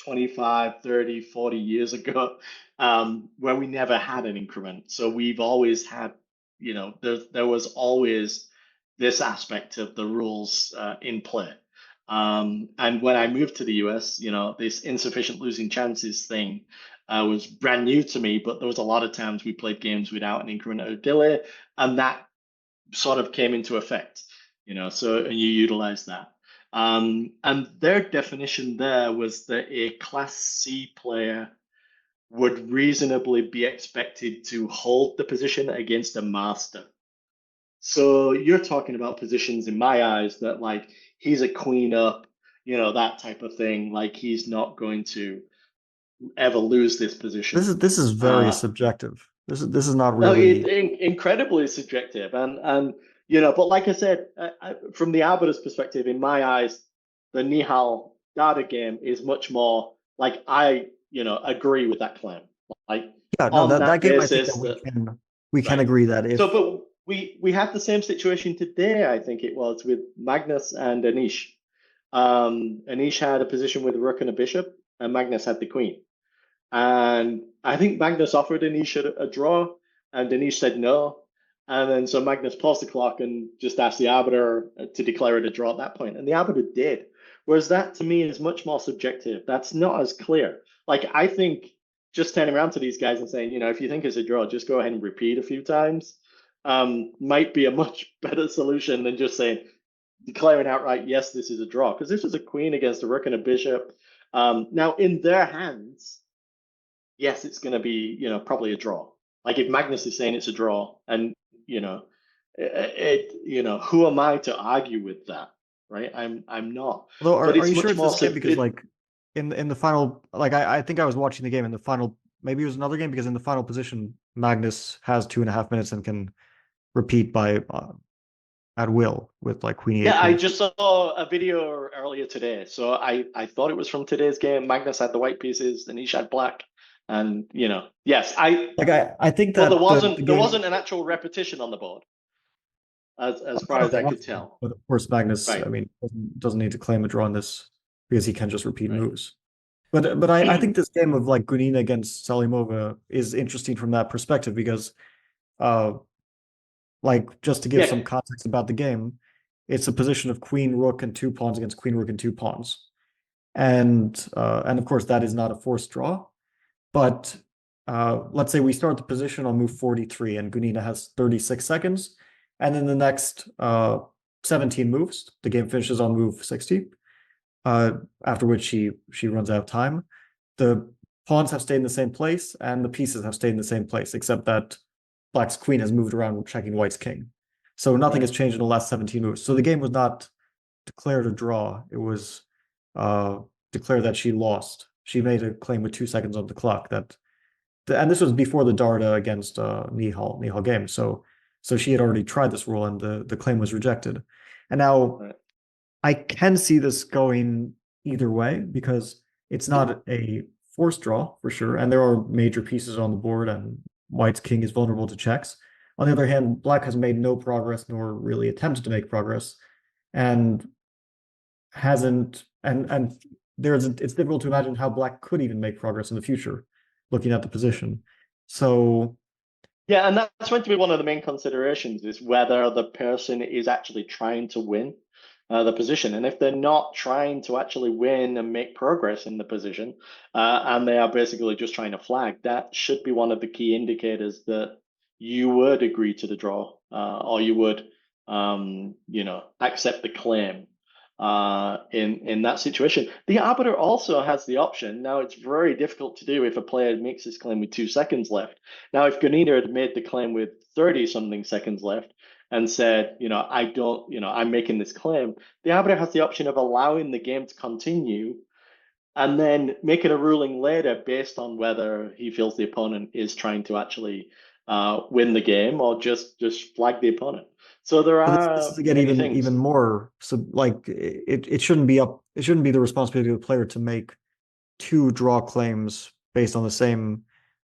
25, 30, 40 years ago, where we never had an increment. So we've always had, there was always this aspect of the rules in play. And when I moved to the US, this insufficient losing chances thing was brand new to me, but there was a lot of times we played games without an increment or delay, and that sort of came into effect, so and you utilize that. And their definition there was that a Class C player would reasonably be expected to hold the position against a master. So you're talking about positions in my eyes that, like, he's a queen up, that type of thing. Like, he's not going to ever lose this position. This is very subjective. This is not really incredibly subjective, and but like I said, from the Arbiter's perspective, in my eyes, the Nihal Dardha game is much more like I agree with that claim. Like, yeah, no, on that game, I think basis that we can agree that if but we had the same situation today. I think it was with Magnus and Anish. Anish had a position with a rook and a bishop, and Magnus had the queen. And I think Magnus offered Anish a draw, and Anish said no. And then so Magnus paused the clock and just asked the Arbiter to declare it a draw at that point. And the Arbiter did. Whereas that, to me, is much more subjective. That's not as clear. Like, I think just turning around to these guys and saying, if you think it's a draw, just go ahead and repeat a few times, might be a much better solution than just saying, declaring outright, yes, this is a draw. Because this was a queen against a rook and a bishop. Now, in their hands, yes, it's going to be, probably a draw. Like, if Magnus is saying it's a draw, and who am I to argue with that, right? I'm not. Although, But are it's you much sure it's more this game? Because like in the final, like I think I was watching the game in the final. Maybe it was another game, because in the final position, Magnus has 2.5 minutes and can repeat by at will with like queen e8. Yeah, I just saw a video earlier today, so I thought it was from today's game. Magnus had the white pieces, and Anish had black. And yes, I think that there wasn't an actual repetition on the board, as far as I could tell. But of course, Magnus, Right. I mean, doesn't need to claim a draw on this because he can just repeat Right. moves. But I think this game of like Gunina against Salimova is interesting from that perspective, because like, just to give some context about the game, it's a position of queen rook and 2 pawns against queen rook and 2 pawns, and of course that is not a forced draw. But let's say we start the position on move 43, and Gunina has 36 seconds, and then the next 17 moves, the game finishes on move 60. After which she runs out of time. The pawns have stayed in the same place, and the pieces have stayed in the same place, except that Black's queen has moved around checking White's king. So nothing has changed in the last 17 moves. So the game was not declared a draw. It was declared that she lost. She made a claim with 2 seconds on the clock and this was before the Dardha against Nihal game. So she had already tried this rule and the claim was rejected. And now I can see this going either way because it's not a forced draw for sure, and there are major pieces on the board, and White's king is vulnerable to checks. On the other hand, Black has made no progress nor really attempted to make progress, and hasn't and it's difficult to imagine how Black could even make progress in the future, looking at the position. So yeah, and that's meant to be one of the main considerations, is whether the person is actually trying to win the position. And if they're not trying to actually win and make progress in the position, and they are basically just trying to flag, that should be one of the key indicators that you would agree to the draw, or you would, accept the claim. In that situation, the Arbiter also has the option. Now, it's very difficult to do if a player makes this claim with 2 seconds left. Now, if Gunita had made the claim with 30-something seconds left and said, I'm making this claim, the Arbiter has the option of allowing the game to continue and then making a ruling later based on whether he feels the opponent is trying to actually win the game or just flag the opponent. So there are this is again many things. even more. So like it shouldn't be the responsibility of the player to make 2 draw claims based on the same.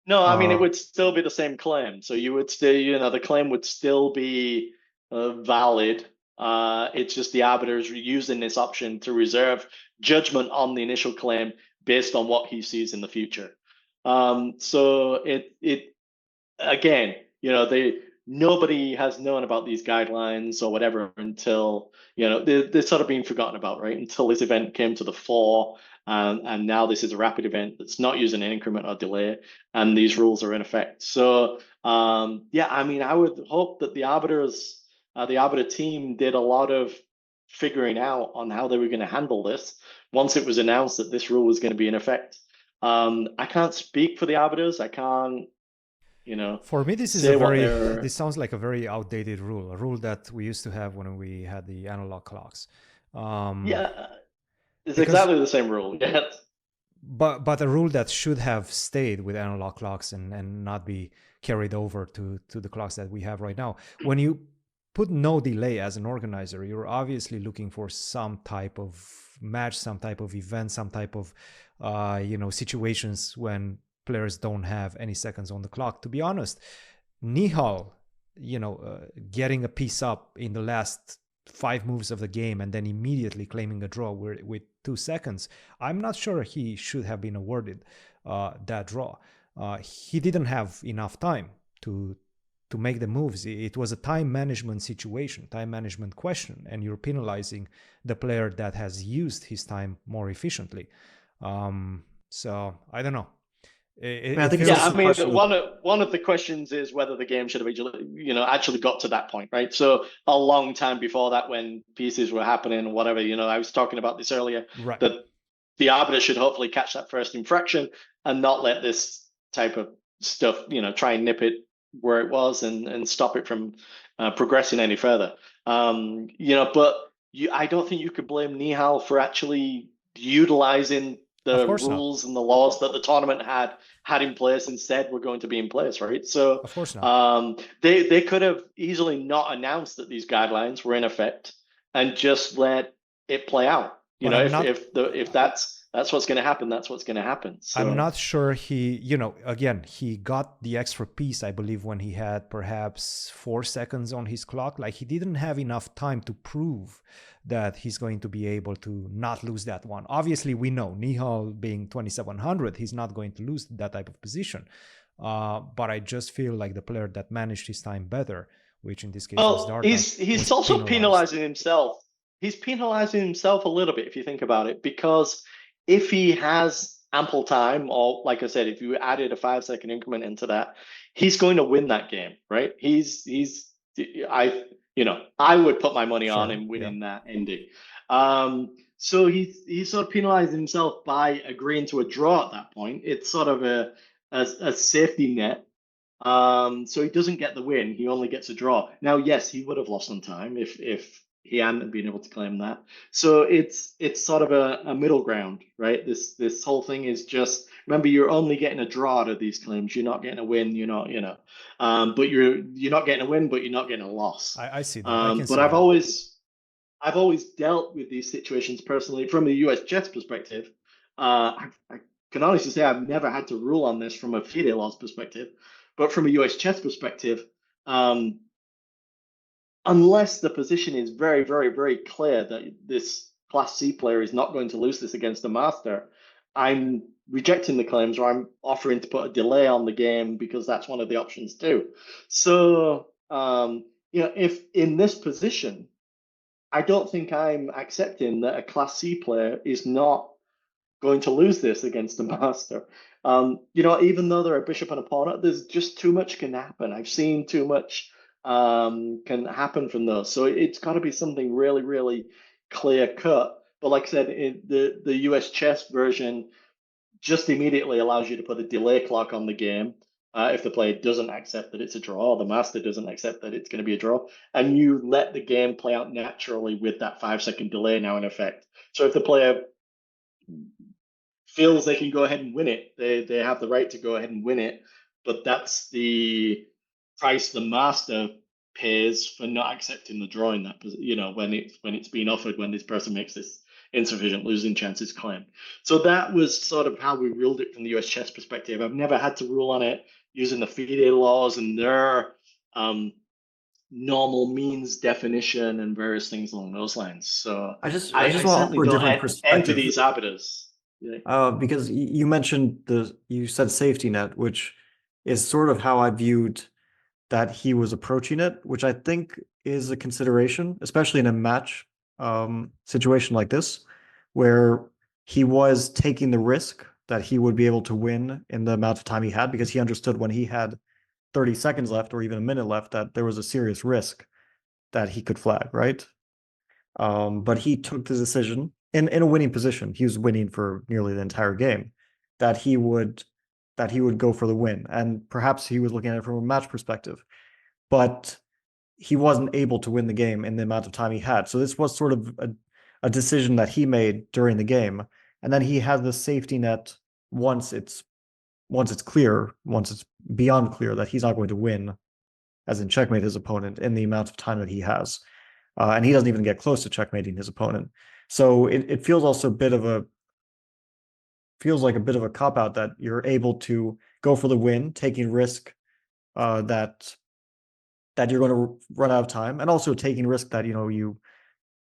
No, I mean, it would still be the same claim. So you would still, the claim would still be valid. It's just the arbiters using this option to reserve judgment on the initial claim based on what he sees in the future. So it again, nobody has known about these guidelines or whatever until, they're sort of being forgotten about, right? Until this event came to the fore. And now this is a rapid event that's not using an increment or delay, and these rules are in effect. So, I would hope that the Arbiters, the Arbiter team did a lot of figuring out on how they were going to handle this once it was announced that this rule was going to be in effect. I can't speak for the Arbiters. I can't, For me, this sounds like a very outdated rule, a rule that we used to have when we had the analog clocks. It's exactly the same rule. Yes. But a rule that should have stayed with analog clocks and not be carried over to the clocks that we have right now. When you put no delay as an organizer, you're obviously looking for some type of match, some type of event, some type of situations when players don't have any seconds on the clock. To be honest, Nihal, getting a piece up in the last 5 moves of the game and then immediately claiming a draw with 2 seconds, I'm not sure he should have been awarded that draw. He didn't have enough time to make the moves. It was a time management situation, time management question, and you're penalizing the player that has used his time more efficiently. So I don't know. One of the questions is whether the game should have actually got to that point, right? So a long time before that, when pieces were happening or whatever, I was talking about this earlier, right, that the arbiter should hopefully catch that first infraction and not let this type of stuff, try and nip it where it was and stop it from progressing any further. But I don't think you could blame Nihal for actually utilizing the rules and the laws that the tournament had in place and said were going to be in place, right? So of course not. They could have easily not announced that these guidelines were in effect and just let it play out. If that's what's going to happen, that's what's going to happen. So. I'm not sure he got the extra piece, I believe, when he had perhaps 4 seconds on his clock. Like, he didn't have enough time to prove that he's going to be able to not lose that one. Obviously, we know Nihal being 2700, he's not going to lose that type of position. But I just feel like the player that managed his time better, which in this case was Dardha, he's also penalizing himself. He's penalizing himself a little bit if you think about it, because if he has ample time, or like I said, if you added a 5-second increment into that, he's going to win that game, right? I would put my money on him winning that ending. So he's sort of penalizing himself by agreeing to a draw at that point. It's sort of a safety net So he doesn't get the win. He only gets a draw. Now, yes, he would have lost on time if he hadn't been able to claim that. So it's sort of a middle ground, right? This whole thing is just, remember, you're only getting a draw out of these claims. You're not getting a win. You're not, but you're not getting a win, but you're not getting a loss. I see that. I can But see that. I've always dealt with these situations personally from the US chess perspective. I can honestly say I've never had to rule on this from a FIDE laws perspective, but from a US chess perspective, um, unless the position is very, very, very clear that this Class C player is not going to lose this against the master, I'm rejecting the claims or I'm offering to put a delay on the game because that's one of the options too. So, if in this position, I don't think I'm accepting that a Class C player is not going to lose this against the master. Even though they're a bishop and a pawn, there's just too much can happen. I've seen too much can happen from those. So it's got to be something really, really clear cut. But like I said, the US chess version just immediately allows you to put a delay clock on the game if the player doesn't accept that it's a draw, or the master doesn't accept that it's going to be a draw, and you let the game play out naturally with that 5-second delay now in effect. So if the player feels they can go ahead and win it, they have the right to go ahead and win it, but that's the price the master pays for not accepting the draw in that when it's being offered, when this person makes this insufficient losing chances claim. So that was sort of how we ruled it from the US chess perspective. I've never had to rule on it using the FIDE laws and their normal means definition and various things along those lines. So I just I want to certainly offer a don't different enter perspective. these arbiters. Because you mentioned you said safety net, which is sort of how I viewed that he was approaching it, which I think is a consideration, especially in a match situation like this, where he was taking the risk that he would be able to win in the amount of time he had, because he understood when he had 30 seconds left or even a minute left that there was a serious risk that he could flag, right? But he took the decision in a winning position. He was winning for nearly the entire game, that he would go for the win. And perhaps he was looking at it from a match perspective, but he wasn't able to win the game in the amount of time he had. So this was sort of a decision that he made during the game. And then he has the safety net once it's clear, once it's beyond clear that he's not going to win, as in checkmate his opponent in the amount of time that he has. And he doesn't even get close to checkmating his opponent. So it feels also feels like a bit of a cop out that you're able to go for the win, taking risk that you're going to run out of time, and also taking risk that you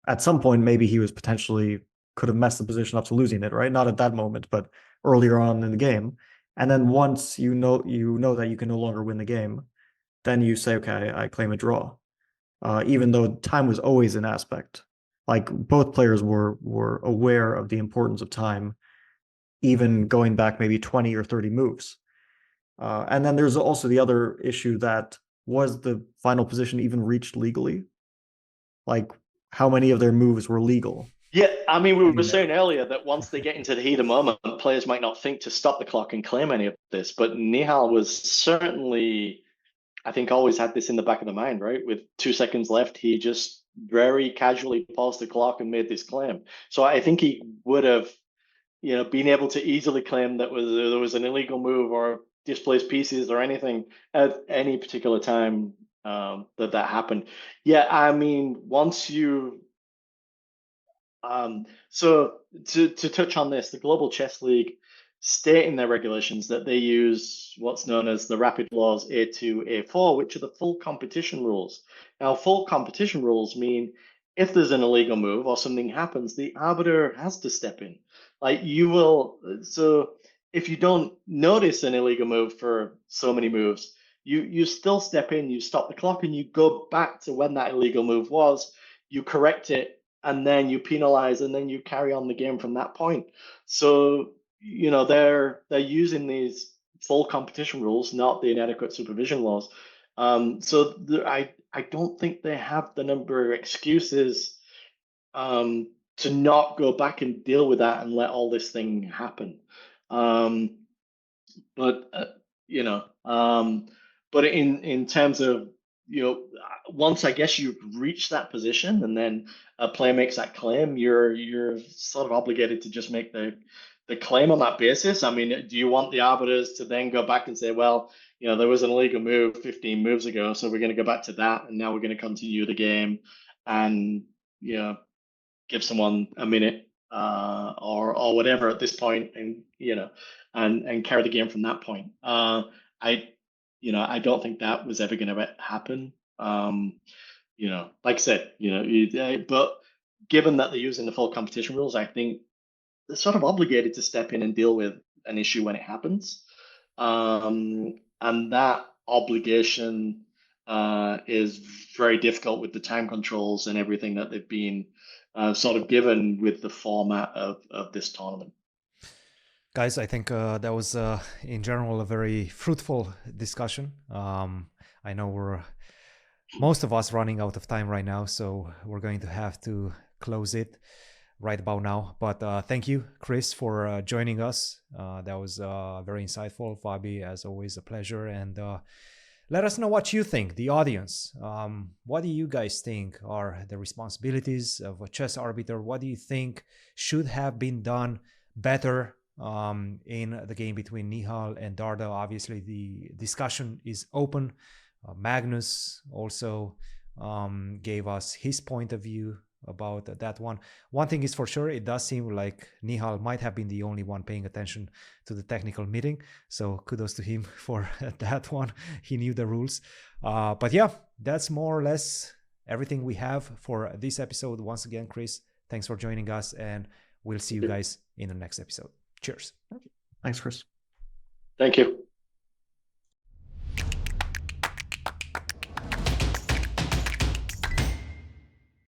at some point maybe he was potentially could have messed the position up to losing it, right? Not at that moment, but earlier on in the game. And then once you know that you can no longer win the game, then you say, okay, I claim a draw. Even though time was always an aspect. Like both players were aware of the importance of time, even going back maybe 20 or 30 moves. And then there's also the other issue that was the final position even reached legally? Like how many of their moves were legal? Yeah, I mean, we were saying earlier that once they get into the heat of the moment, players might not think to stop the clock and claim any of this. But Nihal was certainly, I think, always had this in the back of the mind, right? With 2 seconds left, he just very casually paused the clock and made this claim. So I think he would have, been able to easily claim that there was an illegal move or displaced pieces or anything at any particular time that happened. Yeah, I mean, once you so to touch on this, the Global Chess League state in their regulations that they use what's known as the rapid laws A2, A4, which are the full competition rules. Now, full competition rules mean if there's an illegal move or something happens, the arbiter has to step in. Like you will, so if you don't notice an illegal move for so many moves, you still step in, you stop the clock, and you go back to when that illegal move was, you correct it, and then you penalize, and then you carry on the game from that point. So they're using these full competition rules, not the inadequate supervision laws. I don't think they have the number of excuses to not go back and deal with that and let all this thing happen. But but in terms of, once I guess you've reached that position and then a player makes that claim, you're sort of obligated to just make the claim on that basis. I mean, do you want the arbiters to then go back and say, well, there was an illegal move 15 moves ago, so we're going to go back to that, and now we're going to continue the game, and give someone a minute or whatever at this point, and and carry the game from that point. I don't think that was ever going to happen. Like I said, but given that they're using the full competition rules, I think they're sort of obligated to step in and deal with an issue when it happens. And that obligation is very difficult with the time controls and everything that they've been sort of given with the format of this tournament. Guys, I think that was, in general, a very fruitful discussion. I know most of us running out of time right now, so we're going to have to close it right about now. But thank you, Chris, for joining us. That was very insightful. Fabi, as always, a pleasure. And let us know what you think, the audience. What do you guys think are the responsibilities of a chess arbiter? What do you think should have been done better in the game between Nihal and Dardha? Obviously, the discussion is open. Magnus also gave us his point of view about that one. One thing is for sure, it does seem like Nihal might have been the only one paying attention to the technical meeting. So kudos to him for that one. He knew the rules. But yeah, that's more or less everything we have for this episode. Once again, Chris, thanks for joining us, and we'll see you guys in the next episode. Cheers. Thanks, Chris. Thank you.